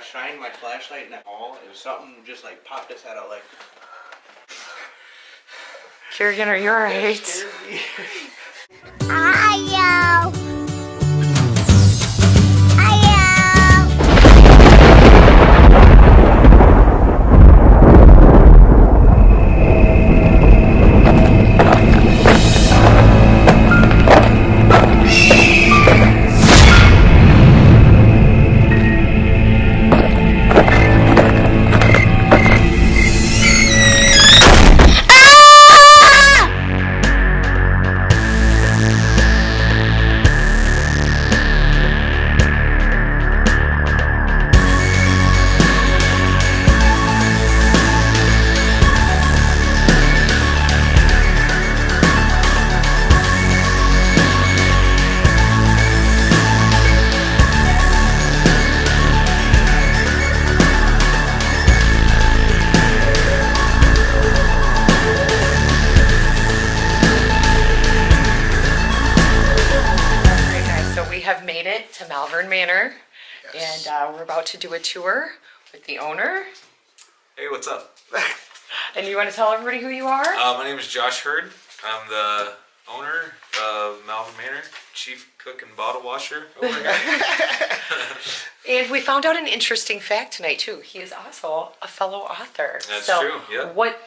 I shined my flashlight in that hall, and something just like popped its head out like. Kerrigan, are you alright? Hiyo. To Malvern Manor, Yes. and we're about to do a tour with the owner. Hey, what's up? And you want to tell everybody who you are? My name is Josh Hurd. I'm the owner of Malvern Manor, chief cook and bottle washer over here. And we found out an interesting fact tonight too. He is also a fellow author. That's so true, yeah. What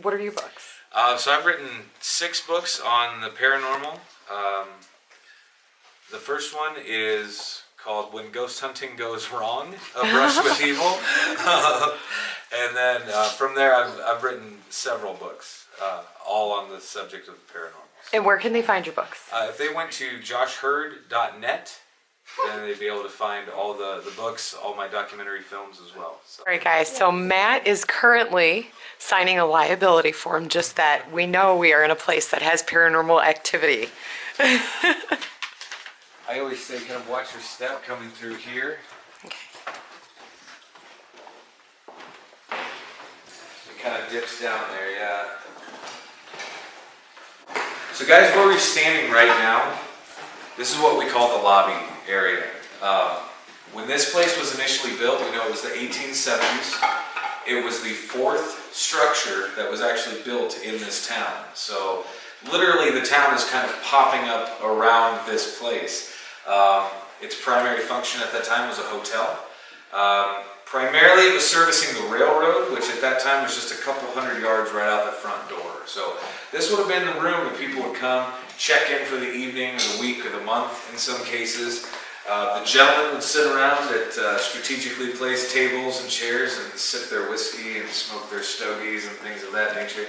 are your books? So I've written 6 books on the paranormal. The first one is called When Ghost Hunting Goes Wrong, A Brush with Evil. And then from there I've written several books, all on the subject of paranormal. And where can they find your books? If they went to joshhurd.net, then they'd be able to find all the books, all my documentary films as well. So. All right, guys. So Matt is currently signing a liability form, just that we know we are in a place that has paranormal activity. I always say kind of watch your step coming through here. Okay. It kind of dips down there, yeah. So guys, where we're standing right now, this is what we call the lobby area. When this place was initially built, we know it was the 1870s. It was the 4th structure that was actually built in this town. So literally the town is kind of popping up around this place. Its primary function at that time was a hotel. Primarily it was servicing the railroad, which at that time was just a couple hundred yards right out the front door. So this would have been the room that people would come, check in for the evening or the week or the month in some cases. The gentlemen would sit around at strategically placed tables and chairs and sip their whiskey and smoke their stogies and things of that nature.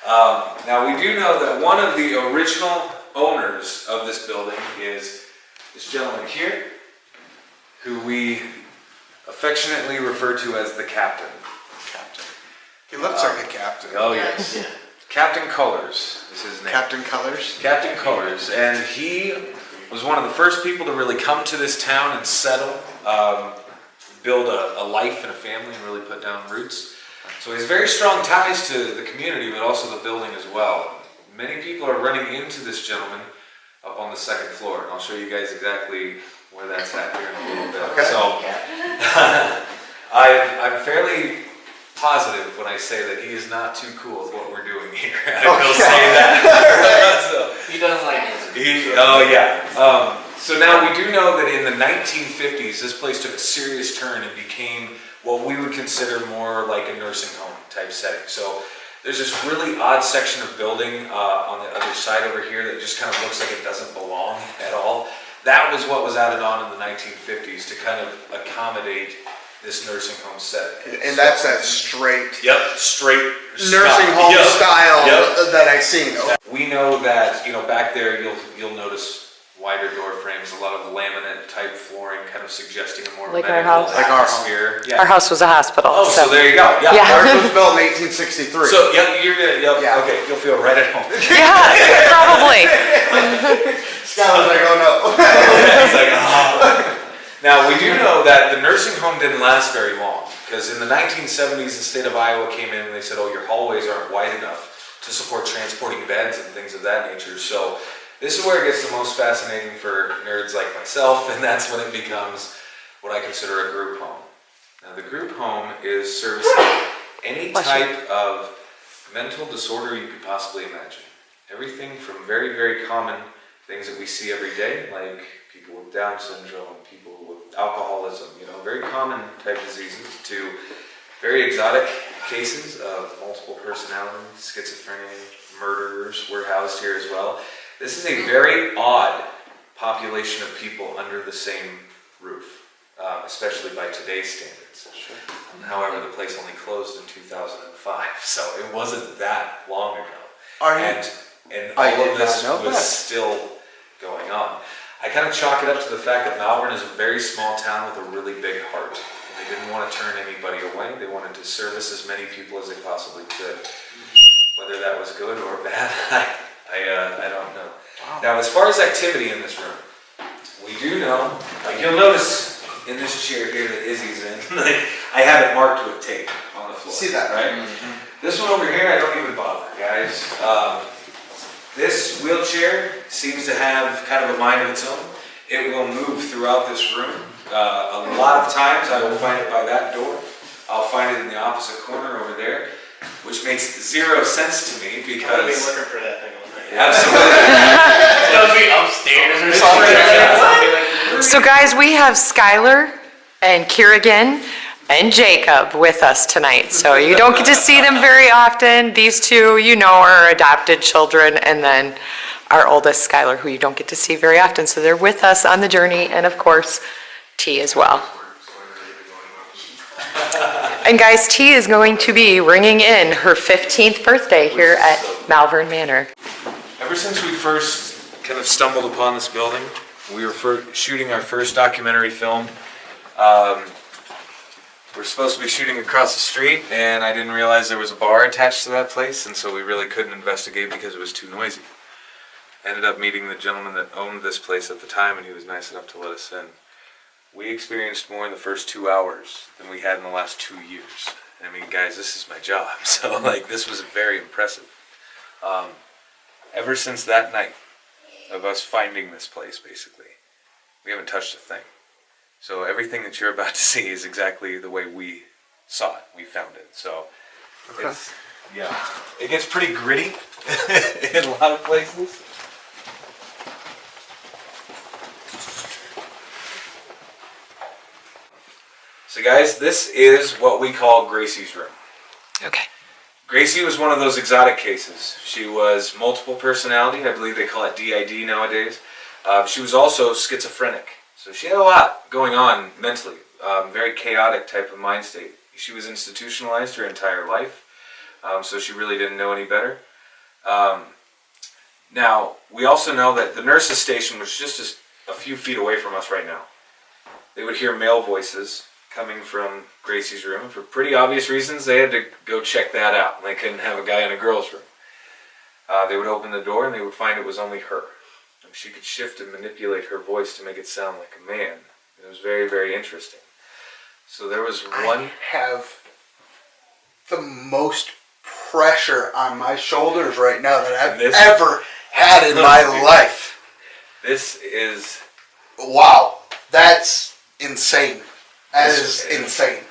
Now we do know that one of the original owners of this building is this gentleman here, who we affectionately refer to as the captain. He looks like a captain. Oh yes. Yeah. Captain Colors is his name. Captain Colors? Captain Colors. And he was one of the first people to really come to this town and settle, build a life and a family and really put down roots. So he has very strong ties to the community, but also the building as well. Many people are running into this gentleman up on the 2nd floor, and I'll show you guys exactly where that's at here in a little bit. Okay. So, I'm fairly positive when I say that he is not too cool with what we're doing here. I will say that. So, He doesn't like this. oh yeah. So now we do know that in the 1950s, this place took a serious turn and became what we would consider more like a nursing home type setting. So there's this really odd section of building on the other side over here that just kind of looks like it doesn't belong at all. That was what was added on in the 1950s to kind of accommodate this nursing home setting. And that's that straight straight nursing home style that I've seen. We know that, back there you'll notice wider door frames, a lot of laminate type flooring, kind of suggesting a more Like medical our house. Like our atmosphere. Our house was a hospital. Oh, so there you go. Yeah. Yeah. Ours was built in 1863. So you're good. Yeah. Okay, you'll feel right at home. Yeah, probably. Scott was like, oh no. He's like, oh. Now we do know that the nursing home didn't last very long, because in the 1970s the state of Iowa came in and they said, oh, your hallways aren't wide enough to support transporting beds and things of that nature. So this is where it gets the most fascinating for nerds like myself, and that's when it becomes what I consider a group home. home is servicing any type of mental disorder you could possibly imagine. Everything from very, very common things that we see every day, like people with Down syndrome, people with alcoholism, very common type diseases, to very exotic cases of multiple personality, schizophrenia, murderers were housed here as well. This is a very odd population of people under the same roof, especially by today's standards. Sure. However, the place only closed in 2005, so it wasn't that long ago. And all of this was still going on. I kind of chalk it up to the fact that Malvern is a very small town with a really big heart. They didn't want to turn anybody away. They wanted to service as many people as they possibly could. Whether that was good or bad, I don't know. Wow. Now, as far as activity in this room, we do know, like you'll notice in this chair here that Izzy's in, I have it marked with tape on the floor. See that? Right? Mm-hmm. This one over here, I don't even bother, guys. This wheelchair seems to have kind of a mind of its own. It will move throughout this room. A lot of times I will find it by that door. I'll find it in the opposite corner over there, which makes zero sense to me because... I'm going to be looking for that thing all night. Absolutely. It'll be upstairs or something. So guys, we have Skylur and Kierrigan and Jacob with us tonight. So you don't get to see them very often. These two, are adopted children, and then our oldest, Skylur, who you don't get to see very often. So they're with us on the journey, and of course, T as well. And guys, T is going to be ringing in her 15th birthday here at Malvern Manor. Ever since we first kind of stumbled upon this building, we were shooting our first documentary film. We're supposed to be shooting across the street, and I didn't realize there was a bar attached to that place, and so we really couldn't investigate because it was too noisy. Ended up meeting the gentleman that owned this place at the time, and he was nice enough to let us in. We experienced more in the first 2 hours than we had in the last 2 years. I mean, guys, this is my job, so this was very impressive. Ever since that night of us finding this place, basically, we haven't touched a thing. So everything that you're about to see is exactly the way we saw it. We found it. So it gets pretty gritty in a lot of places. So guys, this is what we call Gracie's room. Okay. Gracie was one of those exotic cases. She was multiple personality. I believe they call it DID nowadays. She was also schizophrenic. So she had a lot going on mentally. Very chaotic type of mind state. She was institutionalized her entire life. So she really didn't know any better. Now, we also know that the nurse's station was just a few feet away from us right now. They would hear male voices coming from Gracie's room. For pretty obvious reasons, they had to go check that out. They couldn't have a guy in a girl's room. They would open the door and they would find it was only her. And she could shift and manipulate her voice to make it sound like a man. It was very, very interesting. So there was one... I have the most pressure on my shoulders right now that I've ever had in my life. This is... Wow. That's insane. That is insane.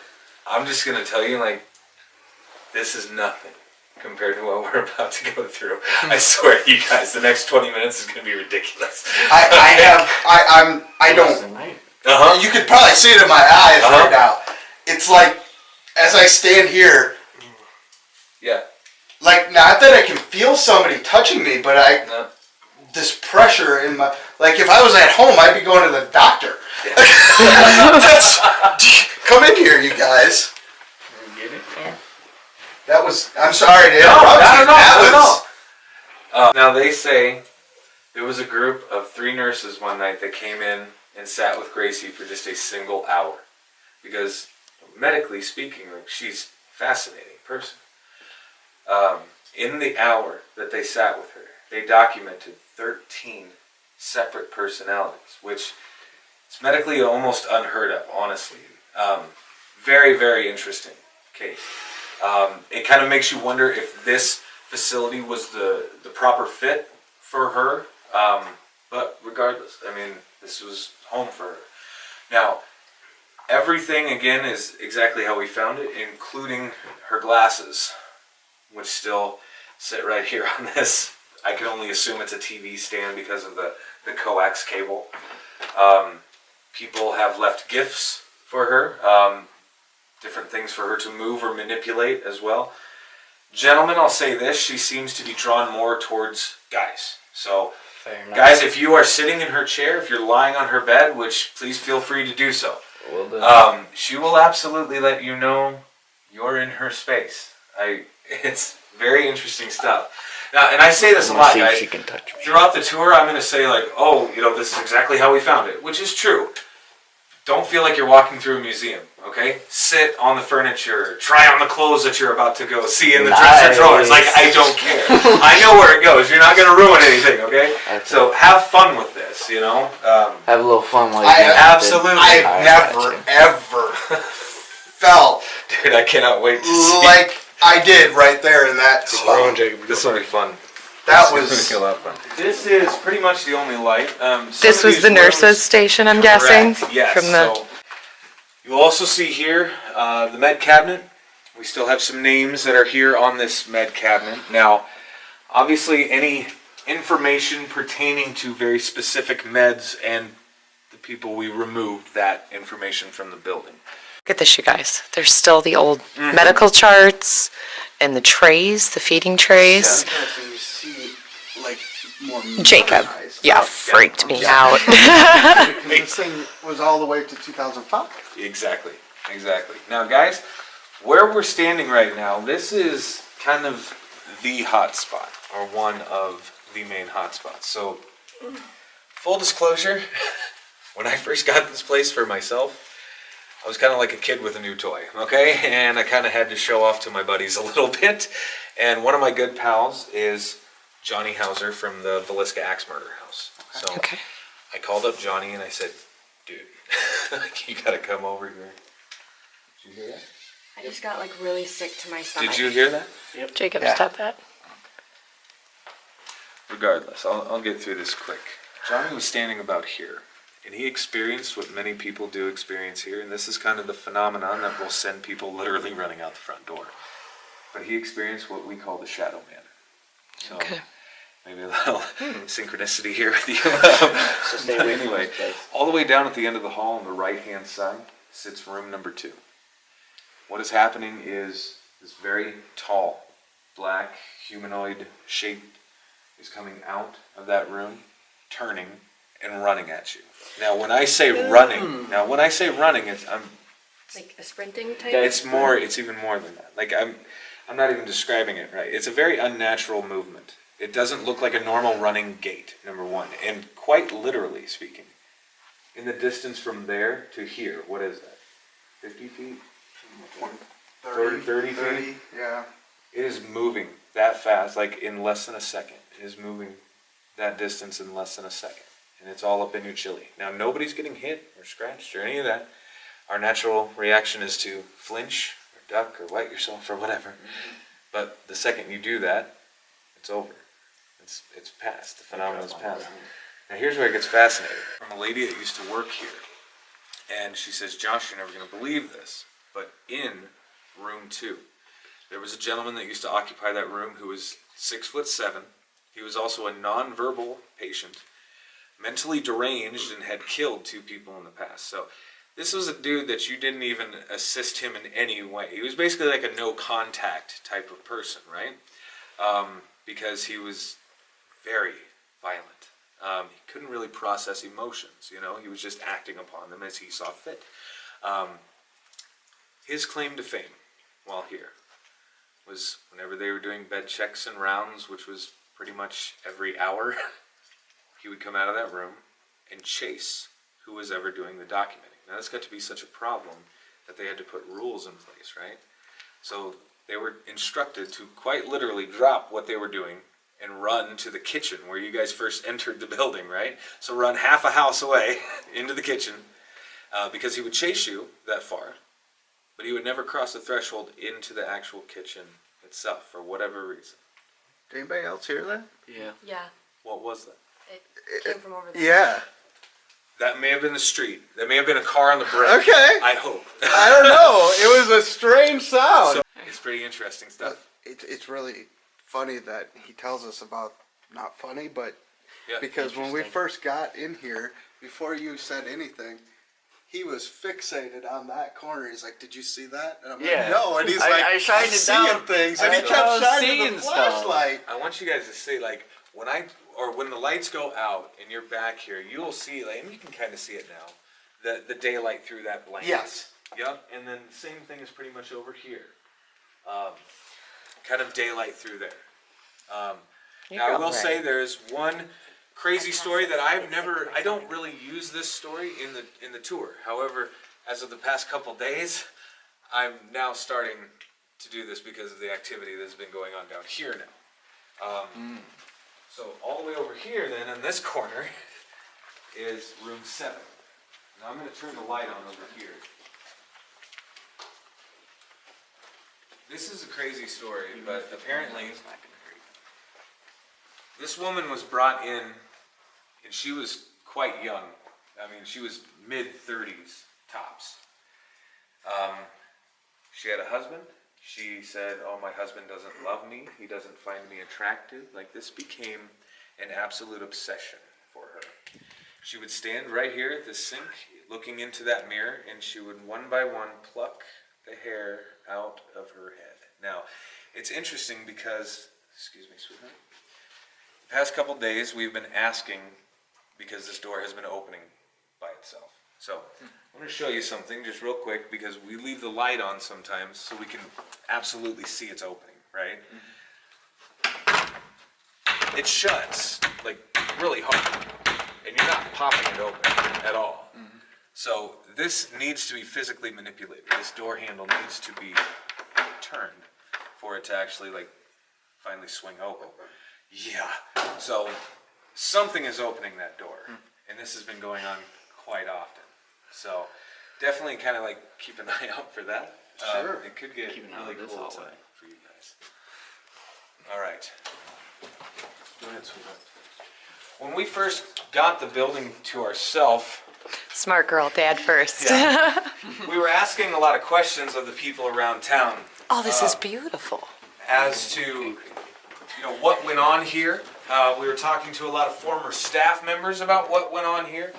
I'm just going to tell you, this is nothing compared to what we're about to go through. I swear to you guys, the next 20 minutes is going to be ridiculous. I don't, you could probably see it in my eyes right now. It's like, as I stand here, not that I can feel somebody touching me, but this pressure in my, if I was at home, I'd be going to the doctor. Yeah. Come in here, you guys. Get it? That was, I'm sorry to interrupt you. Now they say there was a group of 3 nurses one night that came in and sat with Gracie for just a single hour. Because medically speaking, she's a fascinating person. In the hour that they sat with her, they documented 13 separate personalities, which is medically almost unheard of, honestly. Very, very interesting case. It kind of makes you wonder if this facility was the proper fit for her. But regardless, I mean, this was home for her. Now, Everything, again, is exactly how we found it, including her glasses, which still sit right here on this. I can only assume it's a TV stand because of the coax cable. People have left gifts for her, different things for her to move or manipulate as well. Gentlemen, I'll say this, she seems to be drawn more towards guys. So, guys, if you are sitting in her chair, if you're lying on her bed, which please feel free to do so, she will absolutely let you know you're in her space. It's very interesting stuff. Now, and I say this a lot, guys. Throughout the tour, I'm going to say like, oh, this is exactly how we found it, which is true. Don't feel like you're walking through a museum, okay? Sit on the furniture, try on the clothes that you're about to go see in the dresser drawers. Like, I don't care. I know where it goes. You're not going to ruin anything, okay? So have fun with this, Have a little fun while I you're absolutely. I've never, ever felt Dude, I cannot wait to see. like I did right there in that spot. This will be fun. That This is was gonna be a lot of fun. This is pretty much the only light. This was the nurse's station, I'm guessing? Correct, yes. From the... So you'll also see here the med cabinet. We still have some names that are here on this med cabinet. Now, obviously, any information pertaining to very specific meds and the people, we removed that information from the building. Look at this, you guys. There's still the old medical charts and the trays, the feeding trays. you see like more Jacob, modernized yeah, stuff. freaked me out. This thing was all the way to 2005. Exactly. Now, guys, where we're standing right now, this is kind of the hot spot, or one of the main hot spots. So, full disclosure, when I first got this place for myself, I was kind of like a kid with a new toy, okay? And I kind of had to show off to my buddies a little bit. And one of my good pals is Johnny Hauser from the Villisca Axe Murder House. So Okay. I called up Johnny and I said, dude, you gotta come over here. Did you hear that? I just got like really sick to my stomach. Did you hear that? Jacob, Yeah. stop that. Regardless, I'll get through this quick. Johnny was standing about here, and he experienced what many people do experience here, and this is kind of the phenomenon that will send people literally running out the front door. But he experienced what we call the Shadow Man. So Okay. maybe a little synchronicity here with you. But anyway, all the way down at the end of the hall on the right-hand side sits room number 2. What is happening is this very tall, black, humanoid shape is coming out of that room, turning and running at you. Now, when I say running, it's Like a sprinting type? it's even more than that. Like I'm not even describing it right. It's a very unnatural movement. It doesn't look like a normal running gait, number one. And quite literally speaking, in the distance from there to here, what is that? 50 feet? 30 feet? Yeah. It is moving that fast, like in less than a second. It is moving that distance in less than a second. And it's all up in your chili. Now, nobody's getting hit or scratched or any of that. Our natural reaction is to flinch or duck or wet yourself or whatever. But the second you do that, it's over. It's past. The phenomenon's past. Now, here's where it gets fascinating. From a lady that used to work here. And she says, Josh, you're never going to believe this, but in room 2, there was a gentleman that used to occupy that room who was 6'7". He was also a nonverbal patient, mentally deranged, and had killed 2 people in the past. So this was a dude that you didn't even assist him in any way. He was basically like a no contact type of person, right? Because he was very violent. He couldn't really process emotions, he was just acting upon them as he saw fit. His claim to fame while here was whenever they were doing bed checks and rounds, which was pretty much every hour, he would come out of that room and chase who was ever doing the documenting. Now, this got to be such a problem that they had to put rules in place, right? So they were instructed to quite literally drop what they were doing and run to the kitchen where you guys first entered the building, right? So run half a house away into the kitchen because he would chase you that far, but he would never cross the threshold into the actual kitchen itself for whatever reason. Did anybody else hear that? Yeah. Yeah, What was that? it came from over there. Yeah. That may have been the street. That may have been a car on the bridge. Okay. I hope. I don't know. It was a strange sound. So, it's pretty interesting stuff. It's really funny that he tells us about, not funny, but Yeah. because when we first got in here, before you said anything, he was fixated on that corner. He's like, "Did you see that?" And I'm Yeah. like, "No." And he's I like, shined "I'm it seeing down. things," and he I kept was shining seeing the stuff. flashlight. I want you guys to see, like, when the lights go out and you're back here, you will see, like, and you can kind of see it now, the daylight through that blanket. Yes. Yep. And then the same thing is pretty much over here. Kind of daylight through there. Now I will say there's one crazy story that I don't really use this story in the tour. However, as of the past couple days, I'm now starting to do this because of the activity that's been going on down here now. So all the way over here then in this corner is room 7. Now I'm going to turn the light on over here. This is a crazy story, but apparently this woman was brought in, and she was quite young. I mean, she was mid-30s tops. She had a husband. She said, "Oh, my husband doesn't love me. He doesn't find me attractive." Like, this became an absolute obsession for her. She would stand right here at the sink, looking into that mirror, and she would one by one pluck the hair out of her head. Now, it's interesting because, excuse me, sweetheart. The past couple days we've been asking, because this door has been opening by itself. So, I'm going to show you something just real quick, because we leave the light on sometimes so we can absolutely see it's opening, right? It shuts, like, really hard, and you're not popping it open at all. So this needs to be physically manipulated. This door handle needs to be turned for it to actually, like, finally swing open. Yeah. So something is opening that door, and this has been going on quite often. So definitely kind of like keep an eye out for that. Sure. It could get Keep an eye really on this cool hallway. for you guys. All right. Go ahead, sweetheart. When we first got the building to ourselves, Smart girl, dad first. we were asking a lot of questions of the people around town Oh, this is beautiful. as to, what went on here. We were talking to a lot of former staff members about what went on here.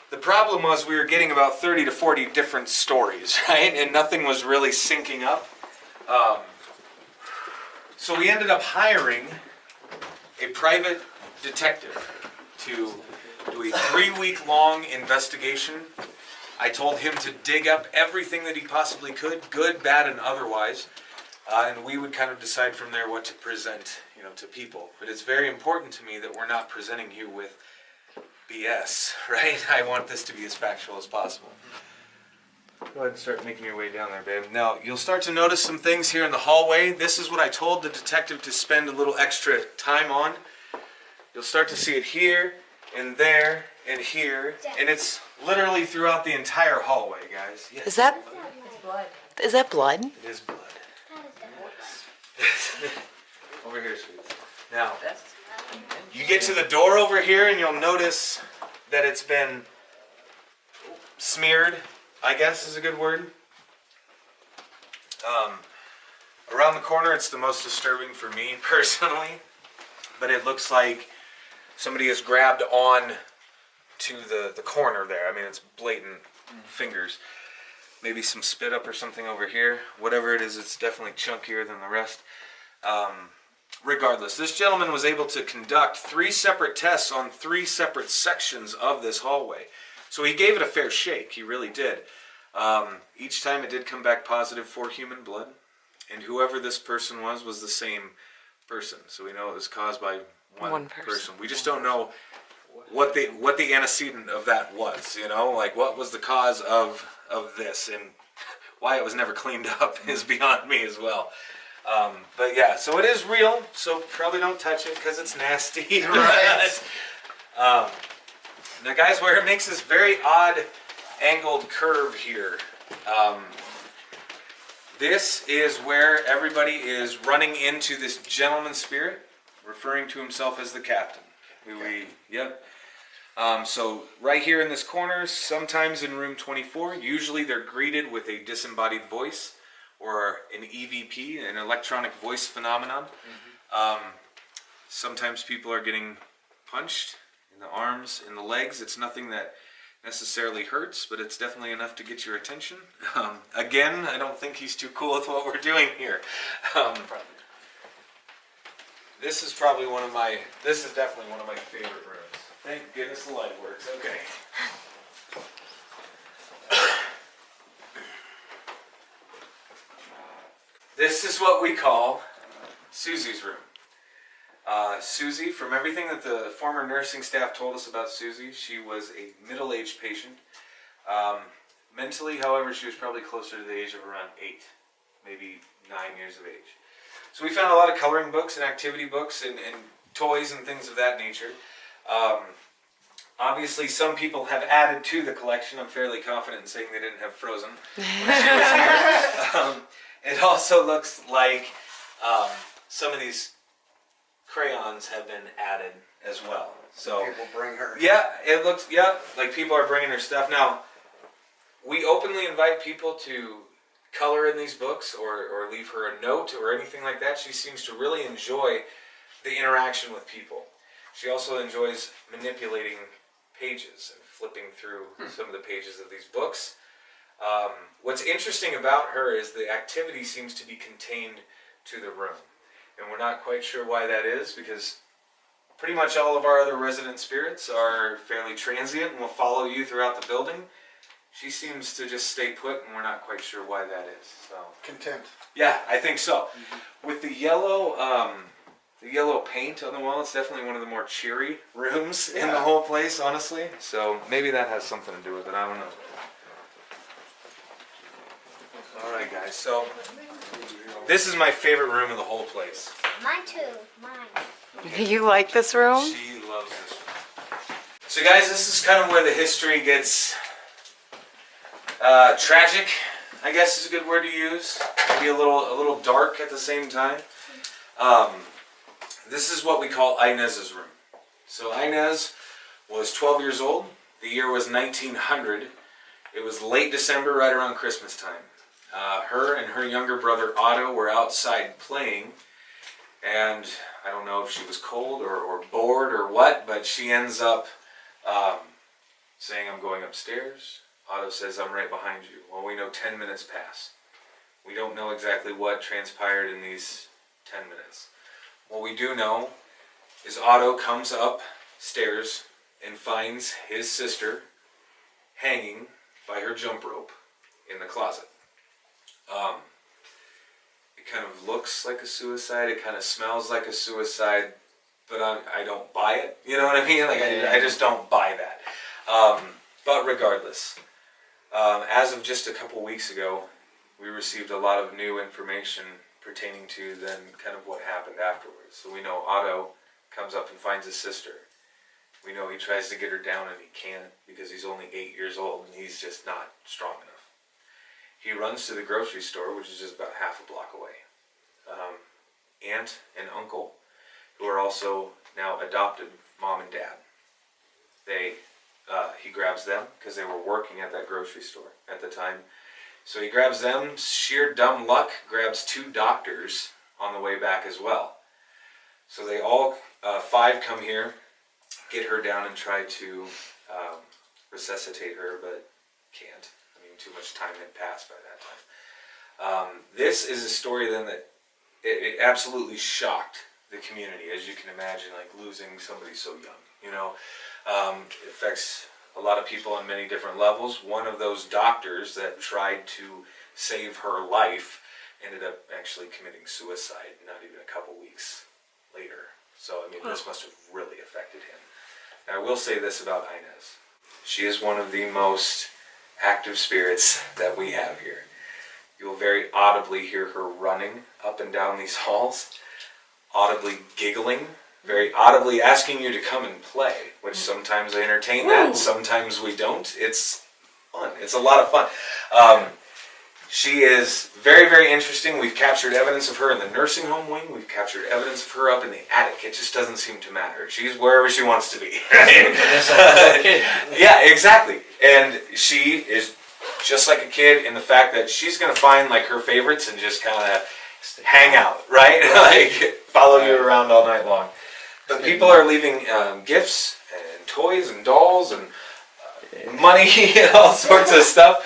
The problem was we were getting about 30 to 40 different stories, right? And nothing was really syncing up. So we ended up hiring a private detective to do a 3-week-long investigation. I told him to dig up everything that he possibly could, good, bad, and otherwise. And we would kind of decide from there what to present, to people. But it's very important to me that we're not presenting you with BS, right? I want this to be as factual as possible. Go ahead and start making your way down there, babe. Now, you'll start to notice some things here in the hallway. This is what I told the detective to spend a little extra time on. You'll start to see it here, and there, and here. And it's literally throughout the entire hallway, guys. Yes. Is that blood. is that blood? It is blood. Over here, sweetie. Now, you get to the door over here and you'll notice that it's been smeared, I guess is a good word. Around the corner, it's the most disturbing for me personally, but it looks like somebody has grabbed on to the corner there. I mean, it's blatant fingers. Maybe some spit up or something over here. Whatever it is, it's definitely chunkier than the rest. Regardless, this gentleman was able to conduct 3 separate tests on 3 separate sections of this hallway. So he gave it a fair shake, he really did. Each time it did come back positive for human blood, and whoever this person was the same person. So we know it was caused by one person. We just don't know what the antecedent of that was, like what was the cause of this, and why it was never cleaned up is beyond me as well. But yeah, so it is real, so probably don't touch it because it's nasty. Right. Now guys, where it makes this very odd angled curve here, this is where everybody is running into this gentleman spirit, referring to himself as the captain. Yep. So right here in this corner, sometimes in room 24, usually they're greeted with a disembodied voice or an EVP, an electronic voice phenomenon. Sometimes people are getting punched in the arms, in the legs. It's nothing that necessarily hurts, but it's definitely enough to get your attention. Again, I don't think he's too cool with what we're doing here. This is definitely one of my favorite rooms. Thank goodness the light works. Okay. This is what we call Susie's room. Susie, from everything that the former nursing staff told us about Susie, she was a middle-aged patient. Mentally, however, she was probably closer to the age of around 8, maybe 9 years of age. So we found a lot of coloring books and activity books and toys and things of that nature. Obviously, some people have added to the collection. I'm fairly confident in saying they didn't have Frozen when she was here. It also looks like some of these crayons have been added as well. So People bring her. yeah, it looks like people are bringing her stuff. Now, we openly invite people to color in these books or leave her a note or anything like that. She seems to really enjoy the interaction with people. She also enjoys manipulating pages and flipping through some of the pages of these books. What's interesting about her is the activity seems to be contained to the room. And we're not quite sure why that is, because pretty much all of our other resident spirits are fairly transient and will follow you throughout the building. She seems to just stay put, and we're not quite sure why that is. So Content. yeah, I think so. With the yellow paint on the wall, it's definitely one of the more cheery rooms in the whole place, honestly. So maybe that has something to do with it. I don't know. All right, guys. So this is my favorite room in the whole place. Mine too. Mine. You like this room? She loves this room. So, guys, this is kind of where the history gets tragic, I guess is a good word to use. Maybe a little dark at the same time. This is what we call Inez's room. So Inez was 12 years old. The year was 1900. It was late December, right around Christmas time. Her and her younger brother Otto were outside playing, and I don't know if she was cold or bored or what, but she ends up saying, "I'm going upstairs." Otto says, "I'm right behind you." Well, we know 10 minutes pass. We don't know exactly what transpired in these 10 minutes. What we do know is Otto comes upstairs and finds his sister hanging by her jump rope in the closet. It kind of looks like a suicide. It kind of smells like a suicide, but I don't buy it. You know what I mean? Like I just don't buy that. But regardless, as of just a couple weeks ago, we received a lot of new information pertaining to then kind of what happened afterwards. So we know Otto comes up and finds his sister. We know he tries to get her down and he can't because he's only 8 years old and he's just not strong enough. He runs to the grocery store, which is just about half a block away. Aunt and uncle, who are also now adopted mom and dad. He grabs them because they were working at that grocery store at the time. So he grabs them, sheer dumb luck, grabs 2 doctors on the way back as well. So they all, 5 come here, get her down and try to resuscitate her, but can't. I mean, too much time had passed by that time. This is a story then that it absolutely shocked the community, as you can imagine, like losing somebody so young, you know. It affects a lot of people on many different levels. One of those doctors that tried to save her life ended up actually committing suicide not even a couple weeks later. So, I mean, this must have really affected him. Now, I will say this about Inez. She is one of the most active spirits that we have here. You will very audibly hear her running up and down these halls, audibly giggling, very audibly asking you to come and play, which sometimes I entertain that, sometimes we don't. It's fun. It's a lot of fun. She is very, very interesting. We've captured evidence of her in the nursing home wing. We've captured evidence of her up in the attic. It just doesn't seem to matter. She's wherever she wants to be. Yeah, exactly. And she is just like a kid in the fact that she's going to find like her favorites and just kind of hang out, right? Like follow you around all night long. But people are leaving gifts and toys and dolls and money and all sorts of stuff.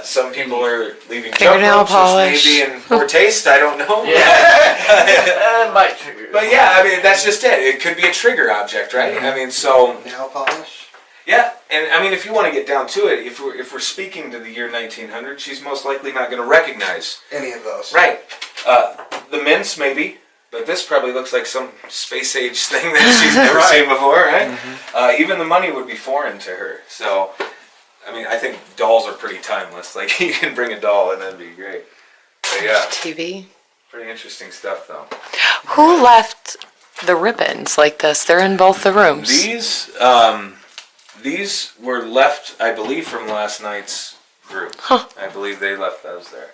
Some people are leaving junk ropes, which may be in poor taste. I don't know. Yeah. Might trigger. But yeah, I mean that's just it. It could be a trigger object, right? I mean, so Nail polish. yeah, and I mean if you want to get down to it, if we're speaking to the year 1900, she's most likely not going to recognize Any of those. right. The mints maybe. But this probably looks like some space age thing that she's never seen before, right? Even the money would be foreign to her. So, I mean, I think dolls are pretty timeless. Like, you can bring a doll and that'd be great. But yeah, TV. pretty interesting stuff though. Who left the ribbons like this? They're in both the rooms. These were left, I believe, from last night's group. Huh. I believe they left those there.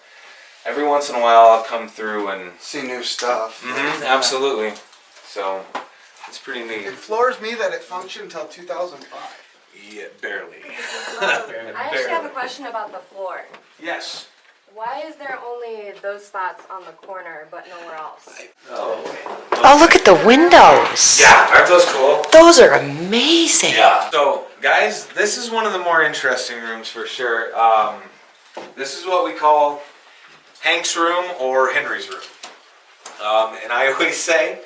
Every once in a while I'll come through and... See new stuff. Absolutely. So, it's pretty neat. It floors me that it functioned till 2005. Yeah, barely. I actually have a question about the floor. Yes. Why is there only those spots on the corner but nowhere else? Oh, look at the windows. Yeah, aren't those cool? Those are amazing. Yeah. So, guys, this is one of the more interesting rooms for sure. This is what we call Hank's room or Henry's room. And I always say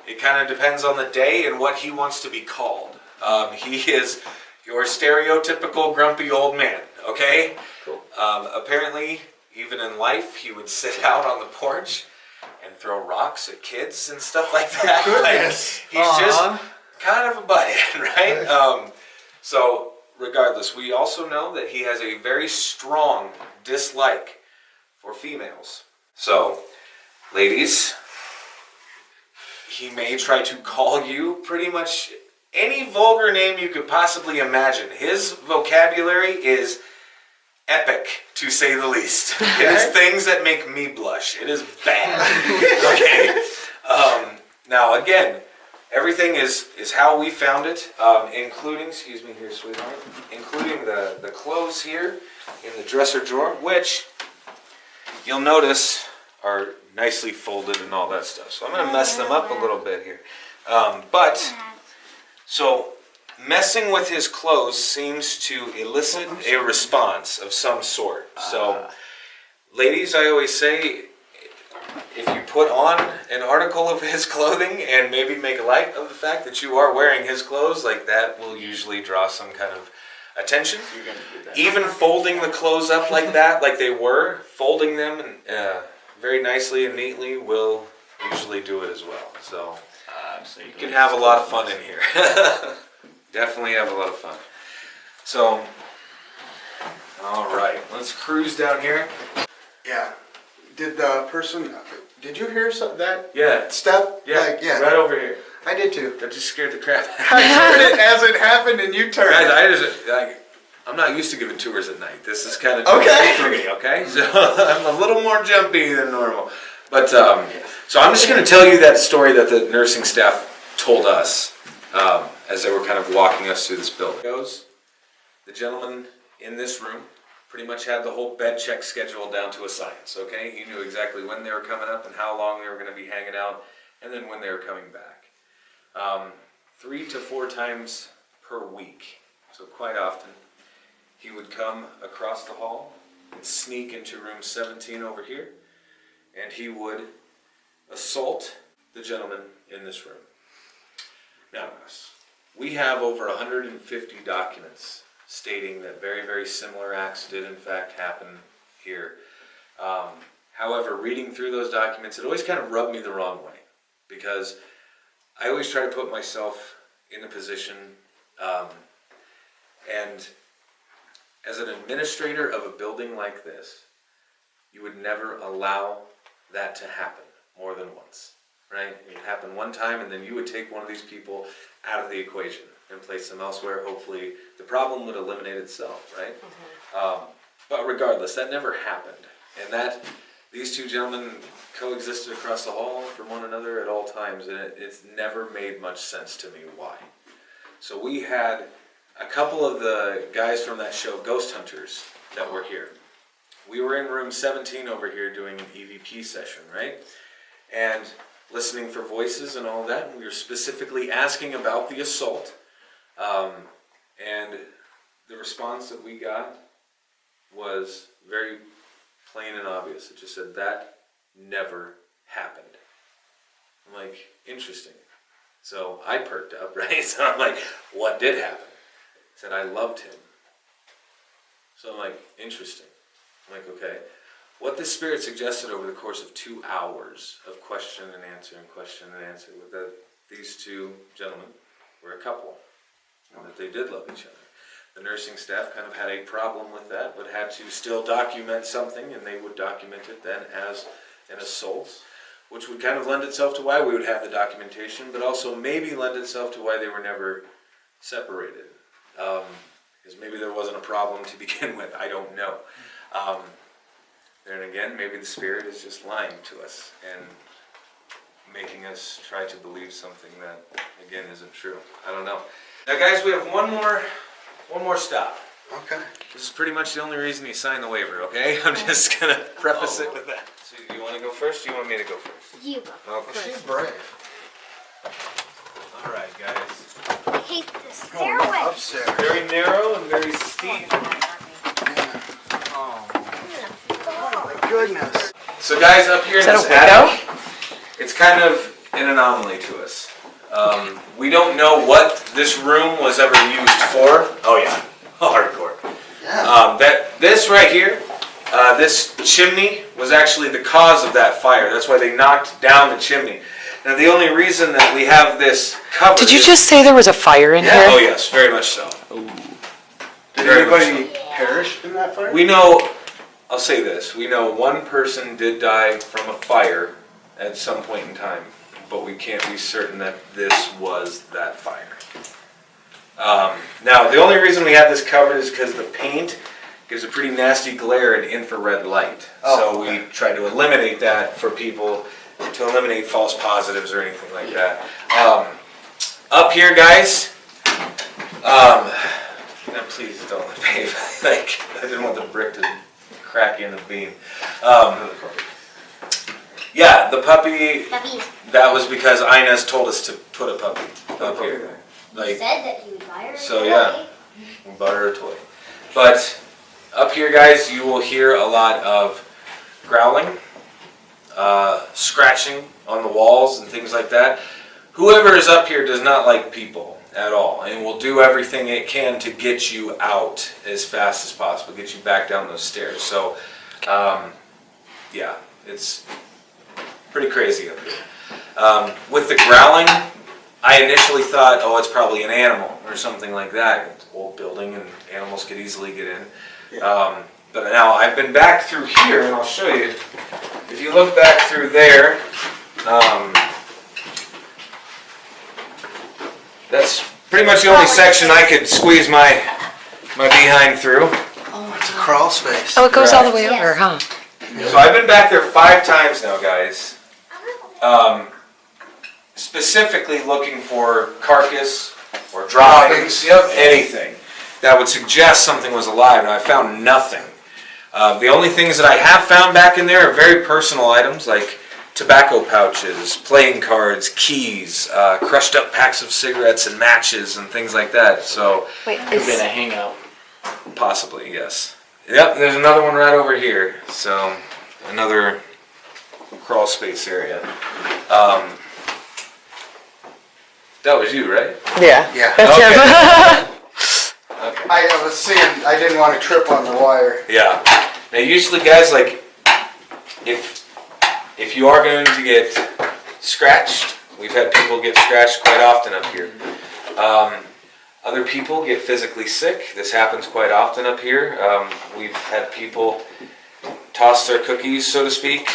it kind of depends on the day and what he wants to be called. He is your stereotypical grumpy old man, okay? Cool. Apparently, even in life, he would sit out on the porch and throw rocks at kids and stuff like that. Goodness. Like, he's just kind of a butthead, right? So, regardless, we also know that he has a very strong dislike for females. So, ladies, he may try to call you pretty much any vulgar name you could possibly imagine. His vocabulary is epic, to say the least. It is things that make me blush. It is bad. Okay. Now, again, everything is how we found it, including, excuse me here, sweetheart, including the clothes here in the dresser drawer, which you'll notice are nicely folded and all that stuff. So I'm going to mess them up a little bit here. So messing with his clothes seems to elicit a response of some sort. So, ladies, I always say, if you put on an article of his clothing and maybe make light of the fact that you are wearing his clothes, like that will usually draw some kind of attention. Even folding the clothes up like that, like they were, folding them very nicely and neatly will usually do it as well. So you can have a lot of fun in here. Definitely have a lot of fun. So, all right, let's cruise down here. Yeah. Did the person? Did you hear that? Yeah. Step? Yeah. Like, yeah. Right over here. I did too. That just scared the crap out of me. I heard it as it happened, and you turned. Guys, I'm not used to giving tours at night. This is kind of okay for me, okay? So I'm a little more jumpy than normal. But, so I'm just going to tell you that story that the nursing staff told us as they were kind of walking us through this building. The gentleman in this room pretty much had the whole bed check schedule down to a science, okay? He knew exactly when they were coming up and how long they were going to be hanging out, and then when they were coming back. 3 to 4 times per week, so quite often, he would come across the hall and sneak into room 17 over here, and he would assault the gentleman in this room. Now, we have over 150 documents stating that very, very similar acts did in fact happen here. However, reading through those documents, it always kind of rubbed me the wrong way, because I always try to put myself in a position, and as an administrator of a building like this, you would never allow that to happen more than once, right? It would happen one time, and then you would take one of these people out of the equation and place them elsewhere. Hopefully the problem would eliminate itself, right? But regardless, that never happened. And that these two gentlemen coexisted across the hall from one another at all times, and it's never made much sense to me why. So we had a couple of the guys from that show, Ghost Hunters, that were here. We were in room 17 over here doing an EVP session, right? And listening for voices and all that, and we were specifically asking about the assault. And the response that we got was very plain and obvious. It just said, that never happened. I'm like, interesting. So I perked up, right? So I'm like, what did happen? He said, I loved him. So I'm like, interesting. I'm like, okay. What the spirit suggested over the course of 2 hours of question and answer was that these two gentlemen were a couple, and that they did love each other. The nursing staff kind of had a problem with that, but had to still document something, and they would document it then as an assault, which would kind of lend itself to why we would have the documentation, but also maybe lend itself to why they were never separated. Because maybe there wasn't a problem to begin with, I don't know. Then again, maybe the spirit is just lying to us and making us try to believe something that, again, isn't true. I don't know. Now, guys, we have one more stop. Okay. This is pretty much the only reason he signed the waiver, okay? I'm just going to preface it with that. So, do you want to go first, or do you want me to go first? You go. Okay. She's brave. All right, guys. I hate the stairway. Upstairs. Very narrow and very steep. Oh my goodness. So, guys, up here in that this a window? attic, it's kind of an anomaly to us. We don't know what this room was ever used for. Oh yeah, hardcore. Yeah. This right here, this chimney was actually the cause of that fire. That's why they knocked down the chimney. Now the only reason that we have this covered. Did you is, just say there was a fire in here? Oh yes, very much so. Did Very much anybody perish in that fire? We know. I'll say this: we know one person did die from a fire at some point in time, but we can't be certain that this was that fire. Now, the only reason we have this covered is because the paint gives a pretty nasty glare and infrared light. So we try to eliminate that for people, to eliminate false positives or anything like that. Up here, guys, now please don't let me, like, I didn't want the brick to crack in the beam. Yeah, the puppy, Puppies. that was because Inez told us to put a puppy up here. You Like, said that you would buy her a so toy. yeah, we bought her a toy. But up here, guys, you will hear a lot of growling, scratching on the walls and things like that. Whoever is up here does not like people at all, and will do everything it can to get you out as fast as possible, get you back down those stairs. So, yeah, it's pretty crazy up here. With the growling, I initially thought, oh, it's probably an animal or something like that. It's an old building and animals could easily get in. But now I've been back through here, and I'll show you. If you look back through there, that's pretty much the only section I could squeeze my behind through. It's a crawl space. Oh, it goes all the way Yes. over, huh? So I've been back there 5 times now, guys. Specifically looking for carcass or droppings, anything that would suggest something was alive. Now I found nothing. The only things that I have found back in there are very personal items like tobacco pouches, playing cards, keys, crushed up packs of cigarettes and matches and things like that. So Wait, Could have been a hangout. possibly, yes. Yep, there's another one right over here. So another crawl space area. That was you, right? yeah. Yeah. That's Okay. him. Okay. I was seeing, I didn't want to trip on the wire. Yeah. Now usually guys, like, if you are going to get scratched, we've had people get scratched quite often up here. Other people get physically sick. This happens quite often up here. We've had people toss their cookies, so to speak,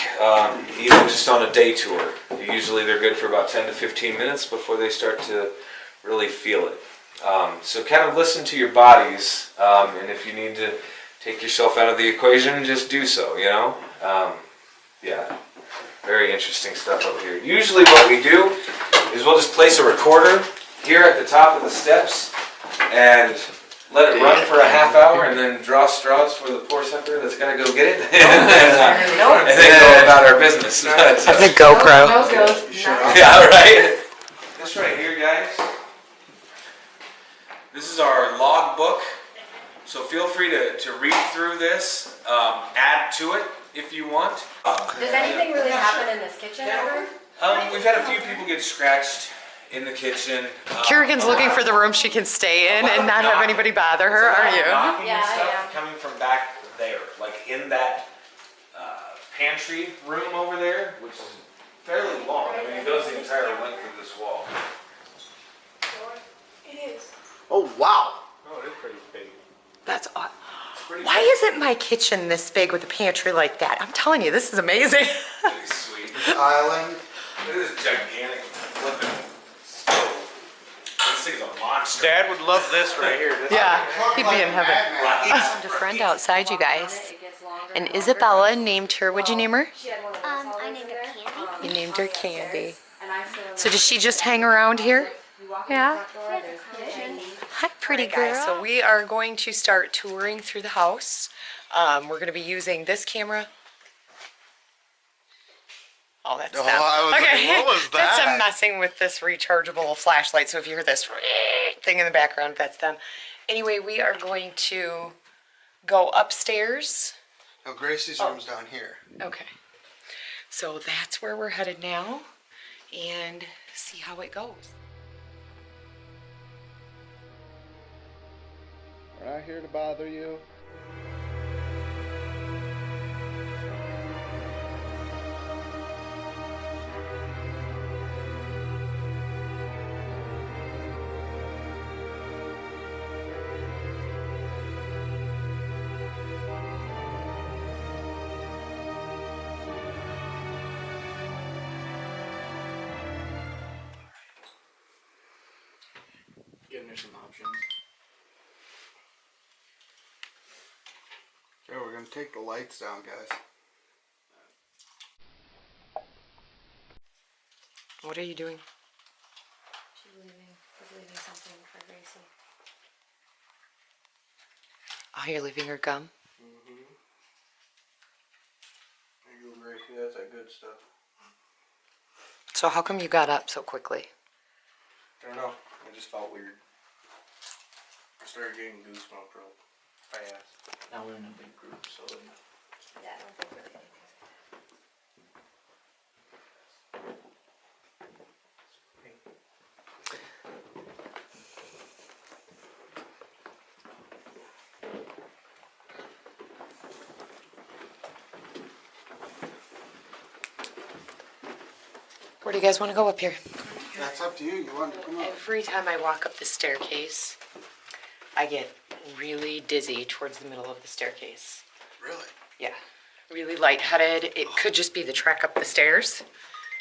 even just on a day tour. Usually they're good for about 10 to 15 minutes before they start to really feel it. So kind of listen to your bodies, and if you need to take yourself out of the equation, just do so, you know? Yeah, very interesting stuff over here. Usually what we do is we'll just place a recorder here at the top of the steps and let it run for a half hour and then draw straws for the poor sucker that's gonna go get it. And then go about our business. Have the GoPro. No ghost. Yeah, right? This right here, guys. This is our log book. So feel free to read through this, add to it if you want. Does anything really happen in this kitchen ever? We've had a few people get scratched in the kitchen. Kerrigan's looking for the room she can stay in and not have anybody bother her, aren't you? Knocking and Yeah, stuff coming from back there, like in that pantry room over there, which is fairly long. I mean, it goes the entire length of this wall. Oh, wow. Oh, it is pretty big. That's odd. Why isn't my kitchen this big with a pantry like that? I'm telling you, this is amazing. Pretty sweet. Island. Look at this gigantic flipping stove. This thing is a monster. Dad would love this right here. This Yeah, he'd be in heaven. Madman. Found a friend outside, you guys. It gets longer And longer. Isabella named her, what'd you name her? She had one of those I haulers named in her there. Candy. You named her Candy. And I still So does she just hang around here? You walk Yeah. in the front door, there's kitchen. Hi, pretty girl. So we are going to start touring through the house. We're going to be using this camera. Oh, that's Oh, them. I was Okay, like, what was that's them that? messing with this rechargeable flashlight. So if you hear this thing in the background, that's them. Anyway, we are going to go upstairs. No, Gracie's room's down here. Okay. So that's where we're headed now and see how it goes. We're not here to bother you. Giving her some options. Okay, we're gonna take the lights down, guys. What are you doing? She's leaving something for Gracie. Oh, you're leaving her gum? There you go, Gracie. That's that good stuff. So how come you got up so quickly? I don't know. It just felt weird. I started getting goosebumps real fast. Now we're in a big group, so Yeah, I don't think really anything's Where do you guys want to go up here? That's up to you. You want to come up? Every time I walk up the staircase, I get really dizzy towards the middle of the staircase. Really? Yeah, really lightheaded. It could just be the trek up the stairs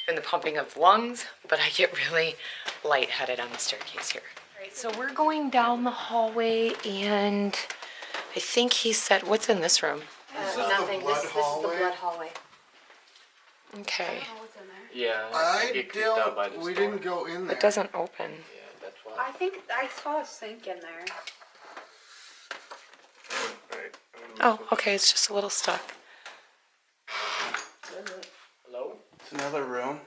and the pumping of the lungs, but I get really lightheaded on the staircase here. All right, so we're going down the hallway, and I think he said, what's in this room? nothing. blood This is the hallway? blood hallway. Okay, yeah. I get creeped out by don't. the We store. didn't go in there. it doesn't open. Yeah, that's why. I think I saw a sink in there. Right. Oh, okay, it's just a little stuck. Hello? It's another room.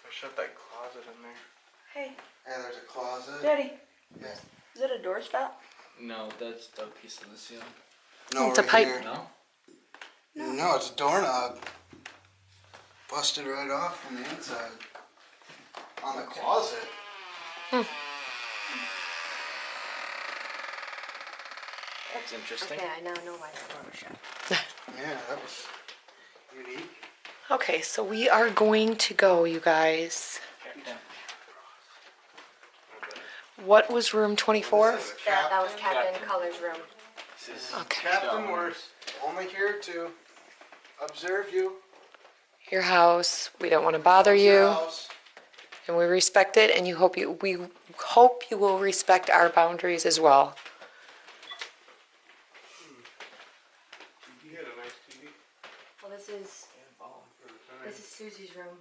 I shut that closet in there. Hey, Yeah, there's a closet. Daddy, Yeah. is it a doorstop? No, that's the piece of the ceiling. No, It's a right pipe. here. No? No, it's a doorknob. Busted right off from the inside. On the closet. That's interesting. Okay, I now know why the door was shut. Yeah, that was unique. Okay, so we are going to go, you guys. What was room 24? This is a That was captain. Captain Color's room. Okay. Captain, we're only here to observe you. Your house. We don't want to bother It's your you, house. and we respect it. And we hope you will respect our boundaries as well. You had a nice TV. Well, this is Susie's room.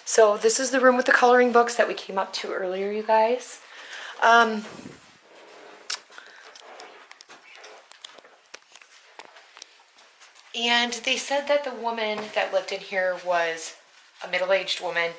So this is the room with the coloring books that we came up to earlier, you guys. And they said that the woman that lived in here was a middle-aged woman.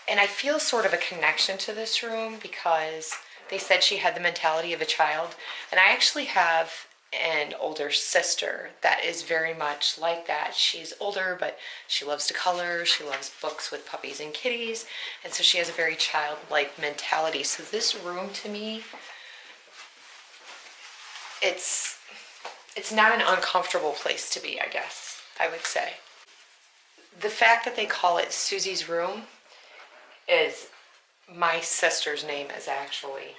And I feel sort of a connection to this room because they said she had the mentality of a child. And I actually have an older sister that is very much like that. She's older, but she loves to color. She loves books with puppies and kitties. And so she has a very childlike mentality. So this room to me, it's not an uncomfortable place to be, I guess, I would say. The fact that they call it Susie's room is my sister's name is actually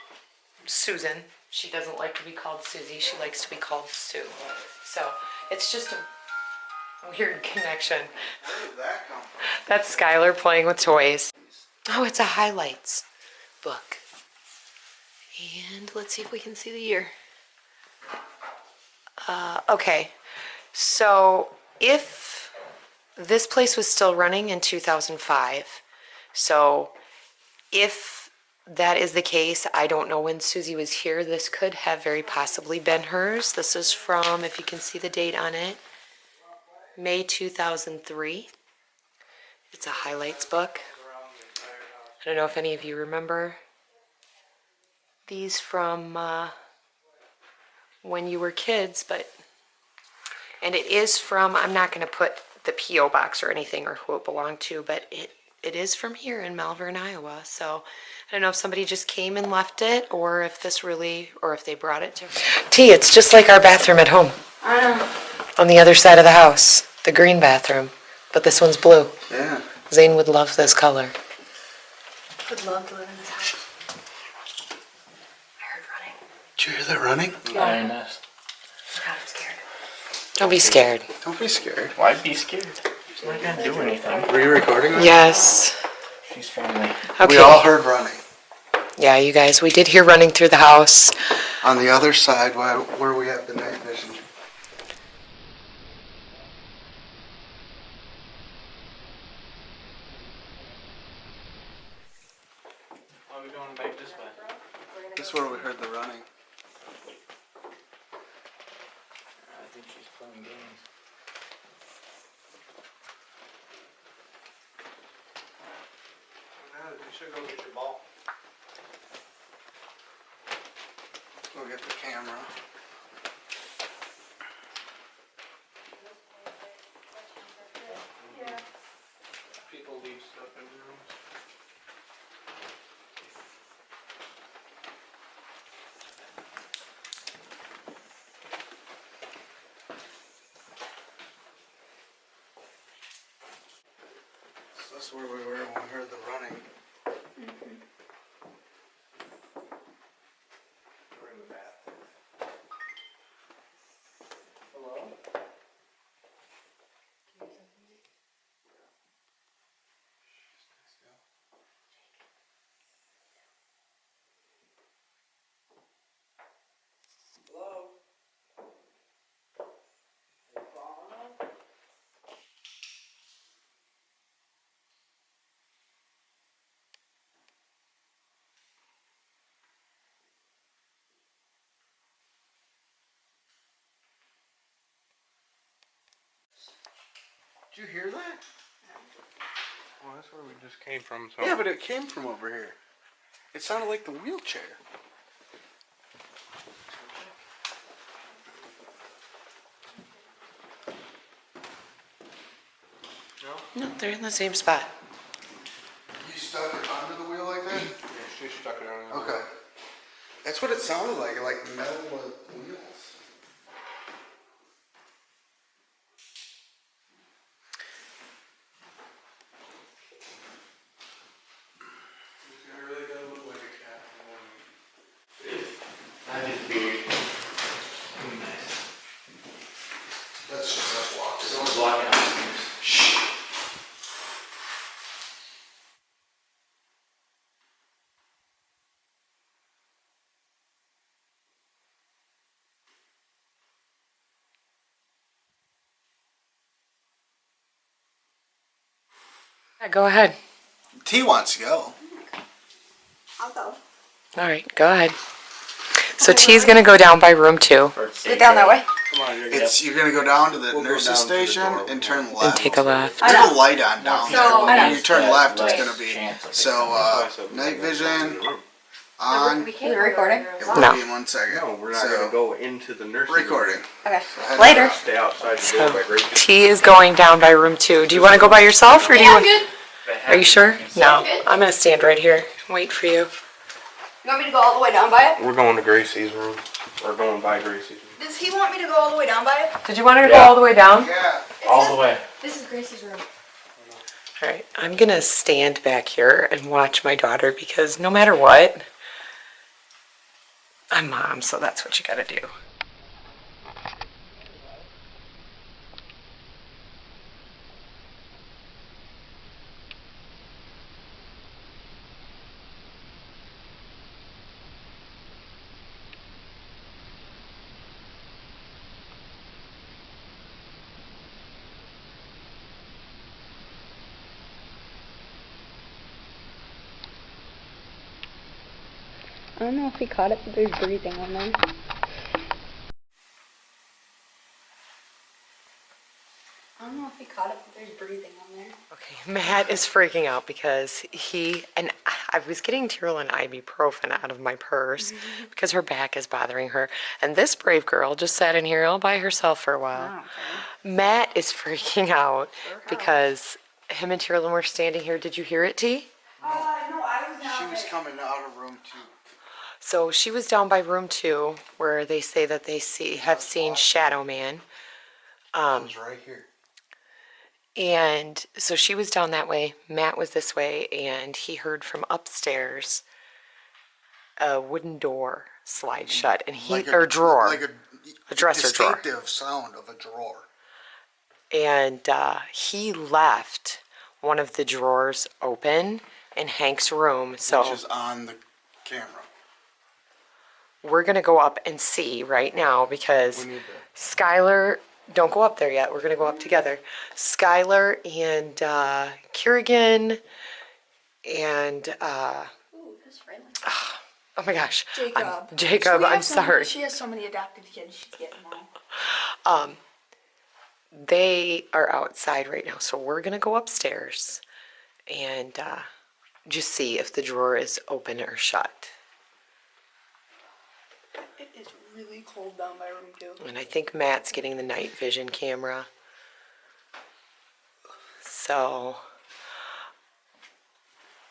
Susan. She doesn't like to be called Susie. She likes to be called Sue. So it's just a weird connection. Where did that come from? That's Skylur playing with toys. Oh, it's a highlights book. And let's see if we can see the year. Okay, so if this place was still running in 2005, so if that is the case, I don't know when Susie was here. This could have very possibly been hers. This is from, if you can see the date on it, May 2003. It's a highlights book. I don't know if any of you remember these from when you were kids, and it is from, I'm not going to put the P.O. box or anything or who it belonged to, but it is from here in Malvern, Iowa. So I don't know if somebody just came and left it, or if they brought it to her. T, it's just like our bathroom at home. I know. On the other side of the house, the green bathroom, but this one's blue. Yeah. Zane would love this color. Would love to live in this house. I heard running. Did you hear that running? Iron nest. God, I'm scared. Don't be scared. Don't be scared. Why be scared? She's not gonna do anything. Were you recording that? Yes. She's friendly. Okay. We all heard running. Yeah, you guys, we did hear running through the house. On the other side, where we have the night vision. Are we going back this way? This is where we heard the running. I think she's playing games. You should go get your ball. Let's go get the camera. People leave stuff in the rooms. So that's where we were when we heard the running. We're in the bathroom. Hello? Did you hear that? Well, that's where we just came from. So. Yeah, but it came from over here. It sounded like the wheelchair. No, they're in the same spot. You stuck it under the wheel like that? Yeah, she stuck it on. Okay. That's what it sounded like metal with wheels. I really gotta look like a cat. That is weird. Nice. That's just us walking. Someone's walking upstairs. Shh. Go ahead. T wants to go. I'll go. All right, go ahead. So T's gonna go down by room 2. Is it down that way? Come on, you're You're gonna go down to the We'll go nurse's down to the station door. and turn left. And take a left. There's a light on down there. So- When you turn left, it's Less gonna be. chance of it. So, night vision on. Is it recording? It will No. be in 1 second. No, we're not So, gonna go into the nursery. recording. Okay. Head Later. down. Stay outside the door by Gracie. T is going down by room 2. Do you want to go by yourself, or do you? Yeah, I'm good. Are you sure? No, good. I'm gonna stand right here. Wait for you. You want me to go all the way down by it? We're going to Gracie's room. We're going by Gracie's room. Does he want me to go all the way down by it? Did you want her to go Yeah. all the way down? Yeah. All the way. This is Gracie's room. All right, I'm gonna stand back here and watch my daughter because no matter what, I'm mom, so that's what you gotta do. I don't know if he caught it, but there's breathing on there. I don't know if he caught it, but there's breathing on there. Okay, Matt is freaking out because I was getting Tearlyn ibuprofen out of my purse because her back is bothering her. And this brave girl just sat in here all by herself for a while. Matt is freaking out because him and Tearlyn were standing here. Did you hear it, T? No, I was not. She was coming out of room 2. So she was down by room 2 where they say that they have seen Shadow Man. I was right here. And so she was down that way, Matt was this way, and he heard from upstairs a wooden door slide shut, and drawer, Like a dresser drawer. distinctive sound of a drawer. And he left one of the drawers open in Hank's room, so Which is on the camera. we're gonna go up and see right now because Skylur, don't go up there yet, we're gonna go up together. Skylur and Kerrigan and Ooh, that's friendly. oh my gosh, Jacob. Jacob, I'm sorry. She has so many adopted kids, she's getting them all. They are outside right now, so we're gonna go upstairs and just see if the drawer is open or shut. It is really cold down by room 2. And I think Matt's getting the night vision camera. So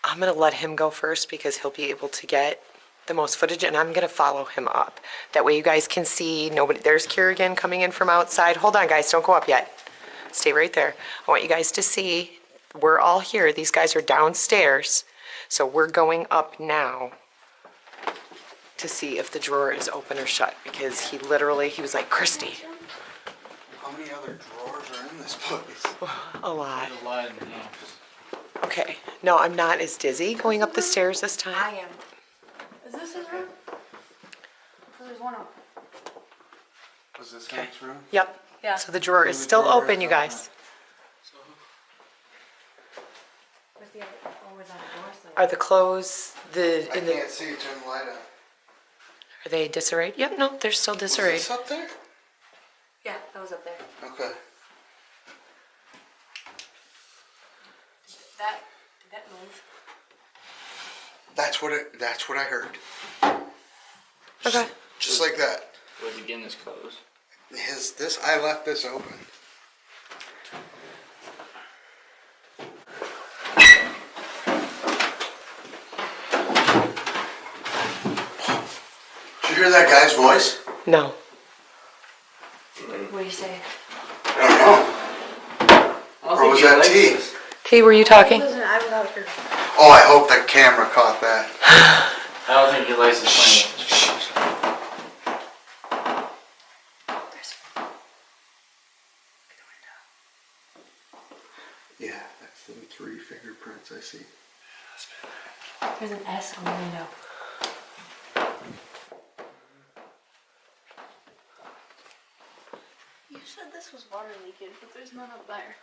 I'm gonna let him go first because he'll be able to get the most footage, and I'm gonna follow him up. That way you guys can see nobody. There's Kerrigan coming in from outside. Hold on, guys, don't go up yet. Stay right there. I want you guys to see we're all here. These guys are downstairs, so we're going up now to see if the drawer is open or shut because he was like, Christy, How many other drawers are in this place? a lot. There's a lot in here. Okay, no, I'm not as dizzy going up the stairs this time. I am. Is this his room? So there's one up. Was this Hank's room? Yep. Yeah. So the drawer is the still drawer open, is you open. guys. Where's the other, oh, where's that door still? Are the clothes I can't see it, turn the light on. are they disarrayed? Yep, no, they're still Is disarrayed. this up there? Yeah, that was up there. Okay. Did that move? That's what I heard. Okay. Just like that. Was again this closed? I left this open. Did you hear that guy's voice? No. What do you say? I don't know. Or was that T? T, were you talking? Listen, I was out here. Oh, I hope the camera caught that. I don't think he likes the plane. Yeah, that's the 3 fingerprints I see. There's an S on the window. You said this was water leakage, but there's none up there.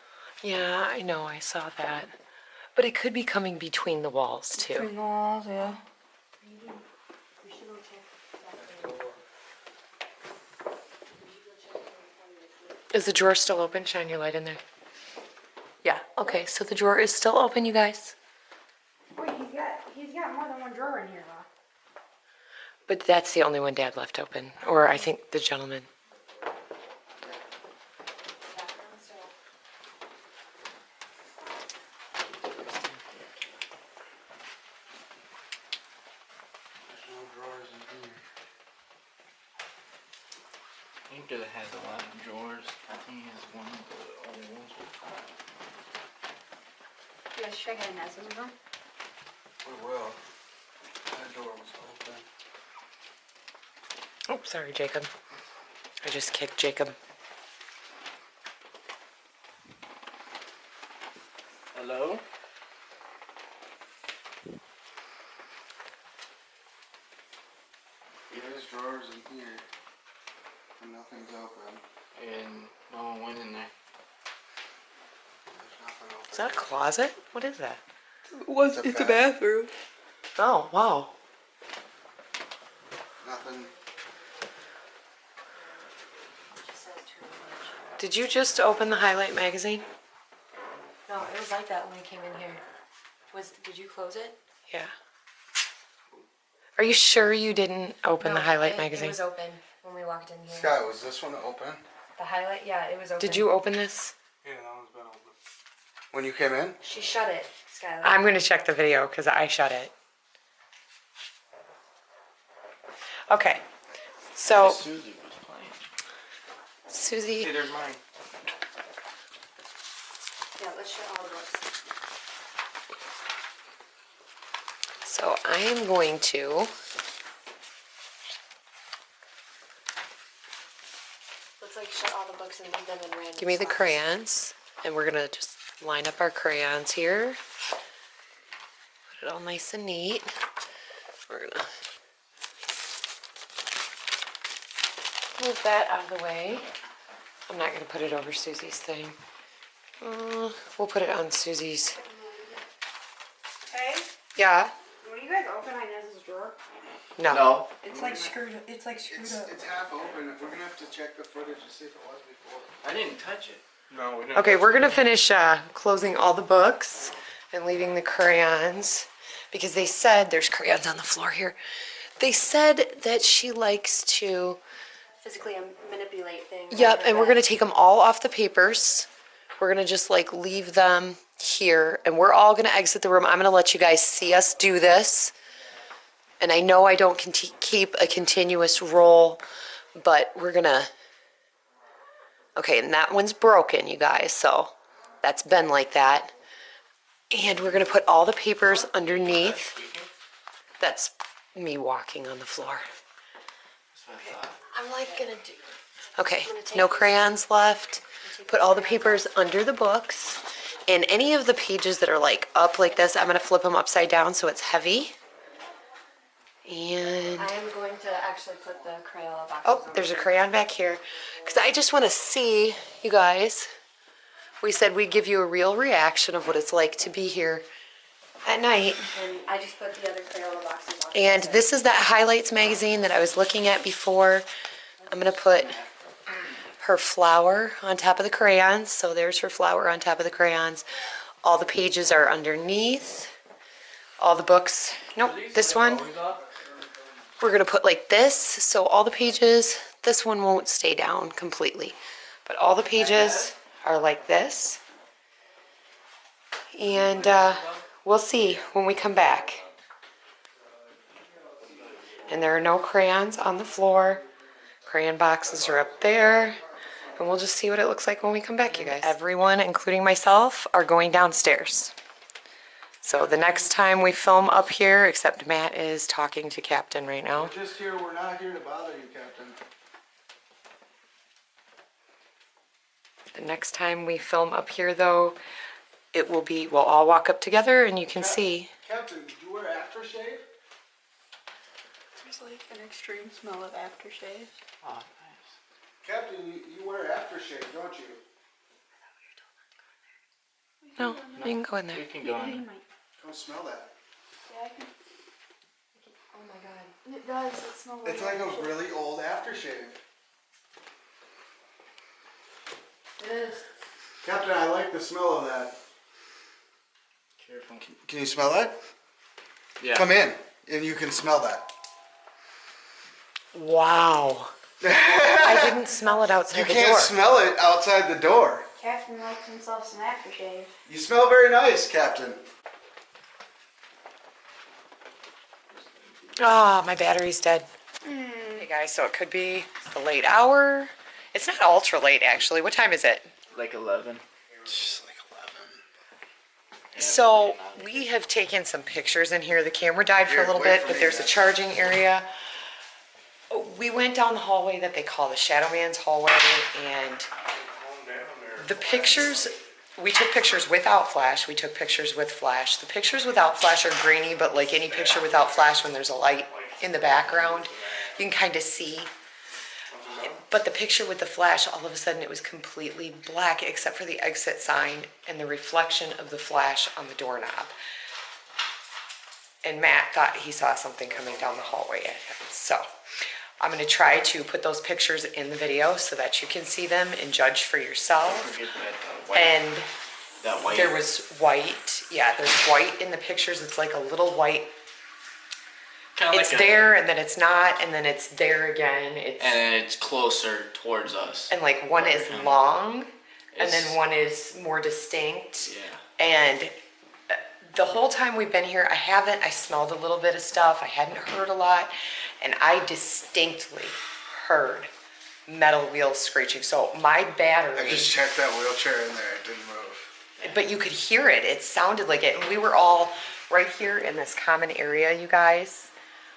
Yeah, I know, I saw that. But it could be coming between the walls too. Between the walls, yeah. Is the drawer still open? Shine your light in there. Yeah, okay, so the drawer is still open, you guys. Wait, he's got more than one drawer in here, though. But that's the only one Dad left open, or I think the gentleman. I think that has a lot of drawers. I think it has one of the old ones. You guys check it in as a room. We will. That door was open. Oh, sorry, Jacob. I just kicked Jacob. Hello? There's drawers in here. And nothing's open. And no one went in there. There's nothing open. Is that a closet? What is that? It's a bathroom. Oh, wow. Nothing. Did you just open the Highlight magazine? No, it was like that when we came in here. Did you close it? Yeah. Are you sure you didn't open the Highlight magazine? It was open when we walked in here. Sky, was this one open? The highlight, yeah, it was open. Did you open this? Yeah, that one's been open. When you came in? She shut it, Skylur. I'm going to check the video because I shut it. Okay. So, Susie was playing. Susie. Hey, there's mine. Yeah, let's shut all the books. So I am going to Let's like shut all the books and leave them in random give me the spots. crayons, and we're going to just line up our crayons here. Put it all nice and neat. We're going to move that out of the way. I'm not going to put it over Susie's thing. We'll put it on Susie's. Hey, Yeah? when you guys open Inez's drawer, No. No. it's like screwed up. It's half open. We're gonna have to check the footage to see if it was before. I didn't touch it. No, we didn't. Okay, we're going to finish closing all the books and leaving the crayons because they said, there's crayons on the floor here. They said that she likes to, Physically manipulate things. yep, and we're going to take them all off the papers. We're going to just like leave them here and we're all going to exit the room. I'm going to let you guys see us do this. And I know I don't keep a continuous roll, but we're going to, okay, and that one's broken, you guys, so that's been like that. And we're going to put all the papers underneath. That's me walking on the floor. That's what I thought. I'm like gonna do. Okay, no crayons left. Put all the papers under the books. And any of the pages that are like up like this, I'm going to flip them upside down so it's heavy. And, I am going to actually put the Crayola boxes oh, on. there's a crayon back here. Because I just want to see, you guys, we said we'd give you a real reaction of what it's like to be here at night. And I just put the other Crayola boxes on. And this is that Highlights magazine that I was looking at before. I'm going to put her flower on top of the crayons. So there's her flower on top of the crayons. All the pages are underneath. All the books, nope, this one. We're going to put like this. So all the pages, this one won't stay down completely. But all the pages are like this. And we'll see when we come back. And there are no crayons on the floor. Crayon boxes are up there. And we'll just see what it looks like when we come back, you guys. Everyone, including myself, are going downstairs. So the next time we film up here, except Matt is talking to Captain right now. We're just here. We're not here to bother you, Captain. The next time we film up here, though, it will be, we'll all walk up together and you can see. Captain, did you wear aftershave? There's like an extreme smell of aftershave. Oh, nice. Captain, you wear aftershave, don't you? No, you can go in there. We can go Yeah, you in. might. Don't smell that. Yeah, I can. Oh my god. It does. It smells like It's like a aftershave. really old aftershave. It is. Captain, I like the smell of that. Careful. Can you smell that? Yeah. Come in, and you can smell that. Wow. I didn't smell it outside You the can't door. smell it outside the door. Captain likes himself some aftershave. You smell very nice, Captain. Ah, my battery's dead. Hey guys, so it could be the late hour. It's not ultra late actually. What time is it? Like 11. Just like 11. So we have taken some pictures in here. The camera died for a Here, little wait bit, for but me, there's a guys. charging area. We went down the hallway that they call the Shadow Man's hallway, and the pictures, we took pictures without flash, we took pictures with flash. The pictures without flash are grainy, but like any picture without flash, when there's a light in the background, you can kind of see. But the picture with the flash, all of a sudden it was completely black except for the exit sign and the reflection of the flash on the doorknob. And Matt thought he saw something coming down the hallway at him. So I'm going to try to put those pictures in the video so that you can see them and judge for yourself. Forget that white. And That white. there was white. Yeah, there's white in the pictures. It's like a little white. Kinda It's like a- there and then it's not, and then it's there again. It's And then it's closer towards us. and like one is long, and It's- then one is more distinct. Yeah. And the whole time we've been here, I smelled a little bit of stuff. I hadn't heard a lot, and I distinctly heard metal wheels screeching. So my battery. I just checked that wheelchair in there. It didn't move. But you could hear it. It sounded like it. And we were all right here in this common area, you guys,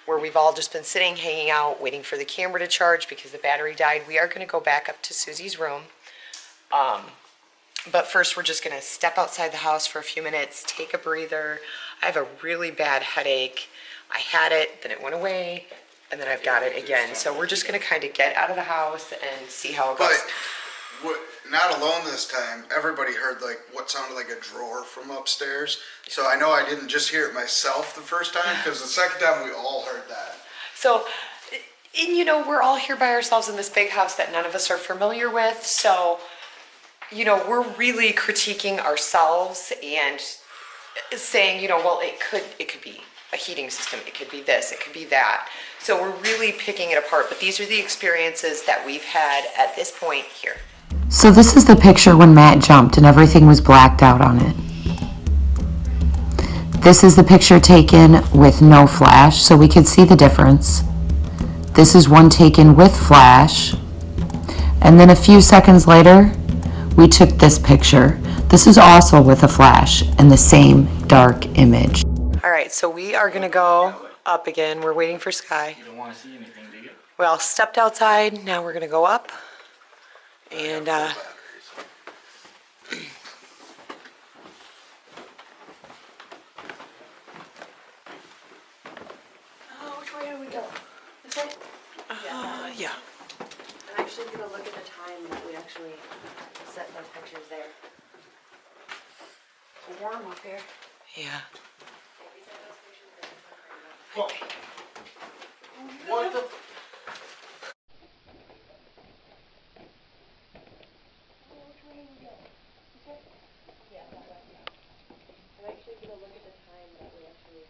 where we've all just been sitting, hanging out, waiting for the camera to charge because the battery died. We are going to go back up to Susie's room. But first, we're just going to step outside the house for a few minutes, take a breather. I have a really bad headache. I had it, then it went away, and then I've got it again. So we're just going to kind of get out of the house and see how it goes. But not alone this time. Everybody heard like what sounded like a drawer from upstairs. So I know I didn't just hear it myself the first time, because the second time we all heard that. So, and you know, we're all here by ourselves in this big house that none of us are familiar with. So, you know, we're really critiquing ourselves and saying, you know, well, it could be a heating system, it could be this, it could be that. So we're really picking it apart. But these are the experiences that we've had at this point here. So this is the picture when Matt jumped and everything was blacked out on it. This is the picture taken with no flash, so we could see the difference. This is one taken with flash. And then a few seconds later, we took this picture. This is also with a flash and the same dark image. All right, so we are gonna go up again. We're waiting for Sky. You don't want to see anything, do you? We all stepped outside. Now we're gonna go up. And Oh, which way do we go? This way? yeah. I'm actually gonna look at the time that we actually set those pictures there. It's warm up here. Yeah. What the? I'm actually gonna look at the time that we actually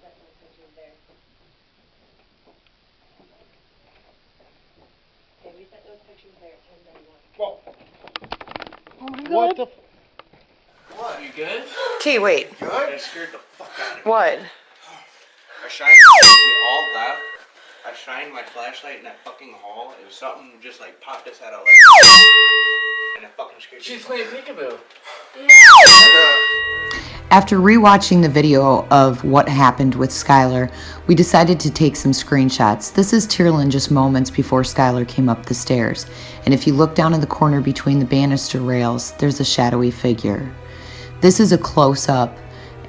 set those pictures there. Okay, we set those pictures there at 10:31. What the? You good? Okay, wait. Good? That scared the fuck out of me. What? I shined, we all left. I shined my flashlight in that fucking hall. It was something just like popped its head out like, and it fucking scared me. She's playing peekaboo. After rewatching the video of what happened with Skylur, we decided to take some screenshots. This is Tearlyn just moments before Skylur came up the stairs. And if you look down in the corner between the banister rails, there's a shadowy figure. This is a close-up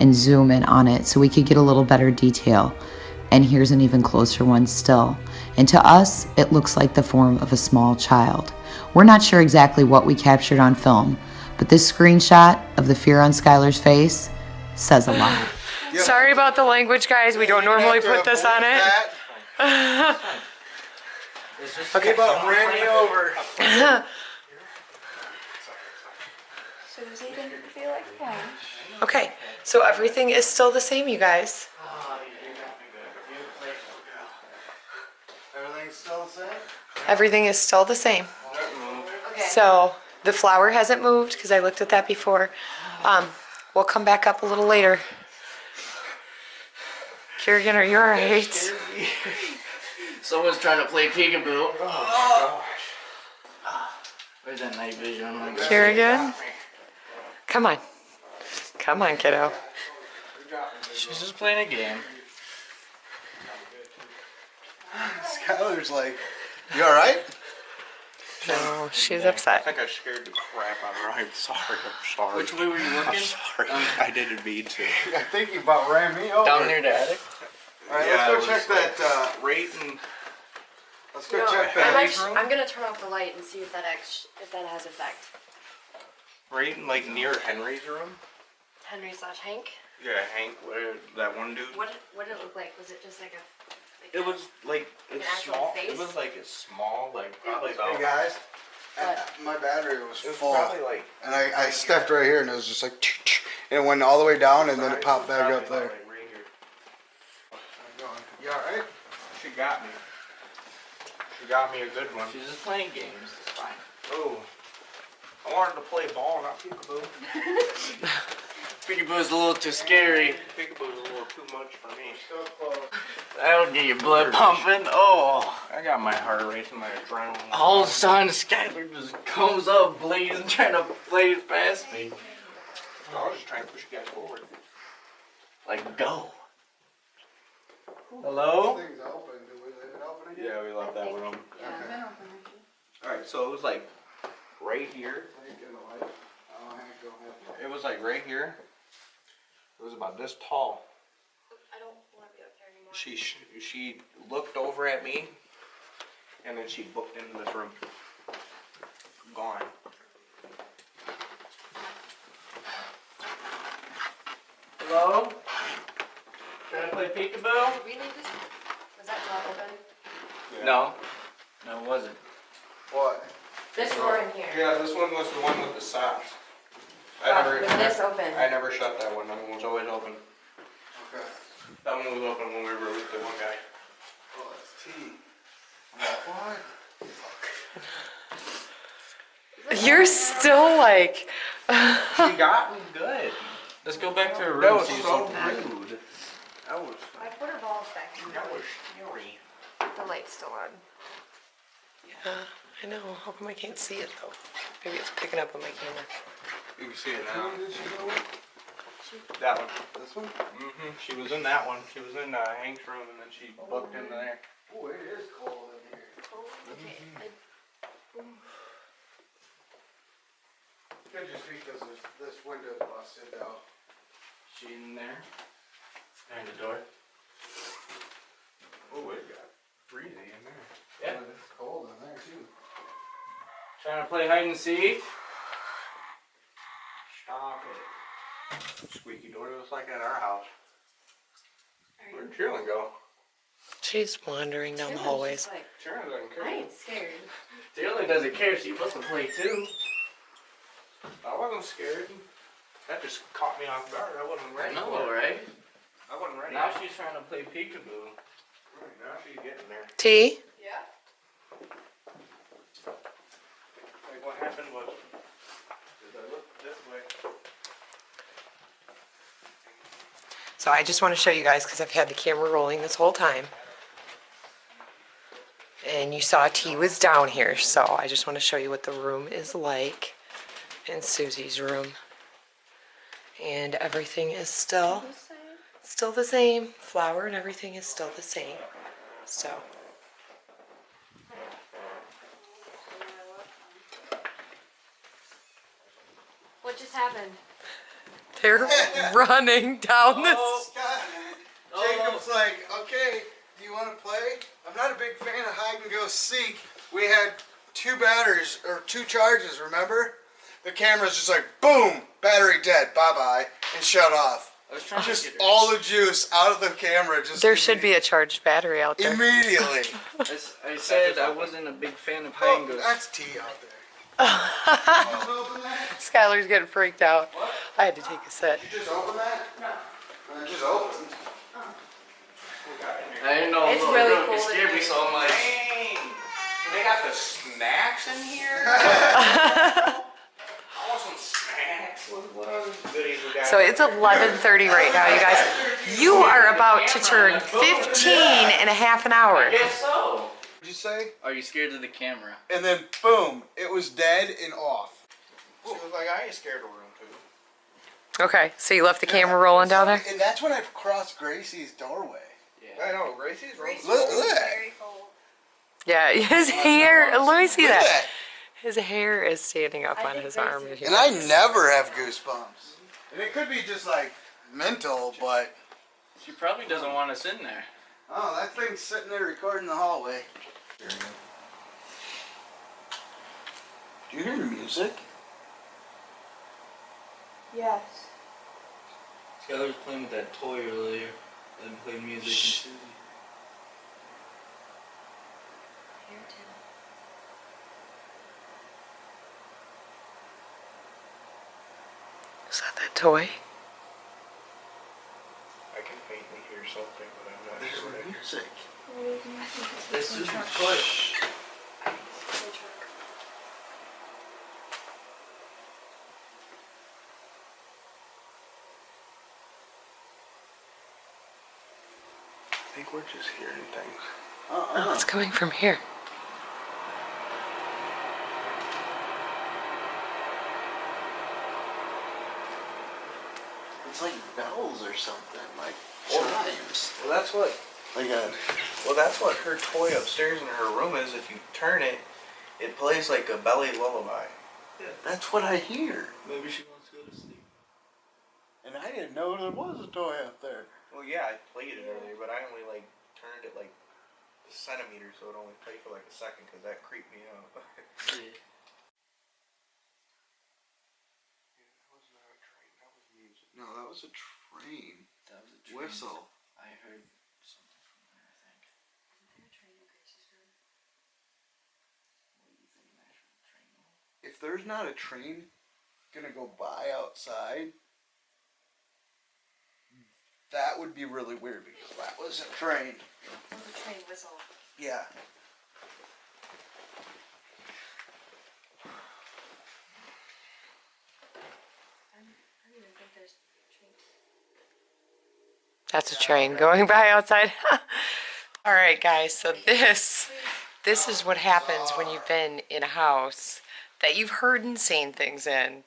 and zoom in on it so we could get a little better detail. And here's an even closer one still. And to us, it looks like the form of a small child. We're not sure exactly what we captured on film, but this screenshot of the fear on Skylar's face says a lot. Sorry about the language, guys. We don't normally put this on it. Okay, About ran me over. Susie didn't feel like playing. Okay, so everything is still the same, you guys. Everything's still the same? Everything is still the same. So the flower hasn't moved because I looked at that before. We'll come back up a little later. Kerrigan, are you all right? Someone's trying to play peekaboo. Oh my gosh. Where's that night vision? Kerrigan? Come on. Come on, kiddo. She's just playing a game. Skylar's like, you alright? No, she's I upset. think I scared the crap out of her. I'm sorry. Which way were you looking? Sorry. I didn't mean to. I think he about ran me over. Down near the attic? Alright, Yeah, let's go check that, rate and let's go check that. I'm gonna turn off the light and see if that has effect. rate and like near Henry's room. Henry/Hank. Yeah, Hank, where that one dude. What did it look like? Was it just like a? It was like An it's actual small. face? It was like it's small, like probably about. Hey guys, What? my battery was It was full. probably like. And I stepped right here and it was just like, and it went all the way down and then it popped back up there. Like right here. You alright? She got me. She got me a good one. She's just playing games. It's fine. Oh, I wanted to play ball, not peekaboo. Peekaboo's a little too scary. Peekaboo's a little too much for me. That'll get your blood pumping. Oh. I got my heart racing, my adrenaline. All of a sudden, Skylur just comes up blazing, trying to blaze past me. I was just trying to push you guys forward. Like, go. Hello? Thing's open. Did we leave it open again? Yeah, we left that one open. Yeah, I've been open actually. Alright, so it was like right here. It was like right here. It was about this tall. I don't want to be up there anymore. She looked over at me, and then she booked into this room. Gone. Hello? Trying to play peekaboo? Did we leave this? Was that door open? No. No, it wasn't. What? This door in here. Yeah, this one was the one with the socks. Was this open? I never shut that one. That one was always open. Okay. That one was open when we were with the one guy. Oh, it's tea. I'm like, what? You're still like, She got me good. Let's go back to her room. That was see so something. rude. That was. I put her balls back in That there. was scary. The light's still on. yeah, I know. How come I can't see it though? Maybe it's picking up on my camera. You can see it now. Who did she go with? That one. This one? Mm-hmm. She was in that one. She was in Hank's room, and then she booked into there. Oh, it is cold in here. Okay. Could just be because this window's busted though. She in there? Behind the door? Oh, it got breezy in there. Yeah. But it's cold in there too. Trying to play hide and seek? Stop it. Squeaky door just like at our house. Where'd Tearlyn go? She's wandering down the hallways. Like, Tearlyn doesn't I care. ain't scared. Tearlyn doesn't care. She wants to play too. I wasn't scared. That just caught me off guard. I wasn't I ready. know, for it. right? I wasn't ready. Now she's trying to play peekaboo. Now she's getting there. T? Yeah. Like what happened was, I looked this way. So I just want to show you guys because I've had the camera rolling this whole time. And you saw T was down here, so I just want to show you what the room is like in Susie's room. And everything is still the same. Flower and everything is still the same. So. What just happened? They're running down this. Jacob's like, okay, do you want to play? I'm not a big fan of hide and go seek. We had two batteries, or two charges, remember? the camera's just like, boom, battery dead, bye-bye, and shut off. I was trying to Just get her. all the juice out of the camera. Just There should be a charged battery out there. immediately. I said I wasn't a big fan of hide and Oh, go. that's tea out there. Open that? Skylar's getting freaked out. I had to take a sit. Did you just open that? No. It just opened. I didn't know. It's little really girl could cold scare in me here. so much. Dang! They got the snacks in here? I want some snacks. What other goodies we got? So it's 11:30 right now, you guys. You are about to turn 15 in a half an hour. Guess so. What'd you say? Are you scared of the camera? And then boom, it was dead and off. She was like, I ain't scared of room 2. Okay, so you left the camera rolling down there? And that's when I crossed Gracie's doorway. I know, Gracie's room. Look at that. Very cold. Yeah, his hair, let me see Look at that. that. His hair is standing up on his arm. And I never have goosebumps. And it could be just like mental, but She probably doesn't want us in there. oh, that thing's sitting there recording the hallway. Do you hear the music? Yes. Skylar was playing with that toy earlier. And played music and Susie. Is that toy? I can faintly hear something, but I'm not sure what I hear. Music. That's Susie's toy. I think we're just hearing things. Oh, it's coming from here. It's like bells or something, like chimes. Well, that's what. Like a. Well, that's what her toy upstairs in her room is. If you turn it, it plays like a belly lullaby. That's what I hear. Maybe she wants to go to sleep. And I didn't know there was a toy up there. Well, yeah, I played it earlier, but I only like turned it like a centimeter, so it only played for like a second, because that creeped me out. Yeah. No, that was a train. That was a train. Whistle. I heard something from there, I think. Isn't there a train in Gracie's room? What do you think, Mash? Train? If there's not a train gonna go by outside, that would be really weird because that was a train. It was a train whistle. Yeah. I don't even think there's a train. That's a train going by outside. All right, guys, so this is what happens when you've been in a house that you've heard insane things in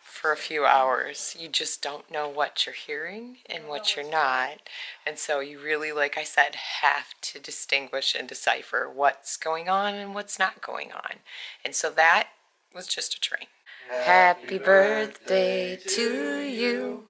for a few hours. You just don't know what you're hearing and what you're not. And so you really, like I said, have to distinguish and decipher what's going on and what's not going on. And so that was just a train. Happy birthday to you.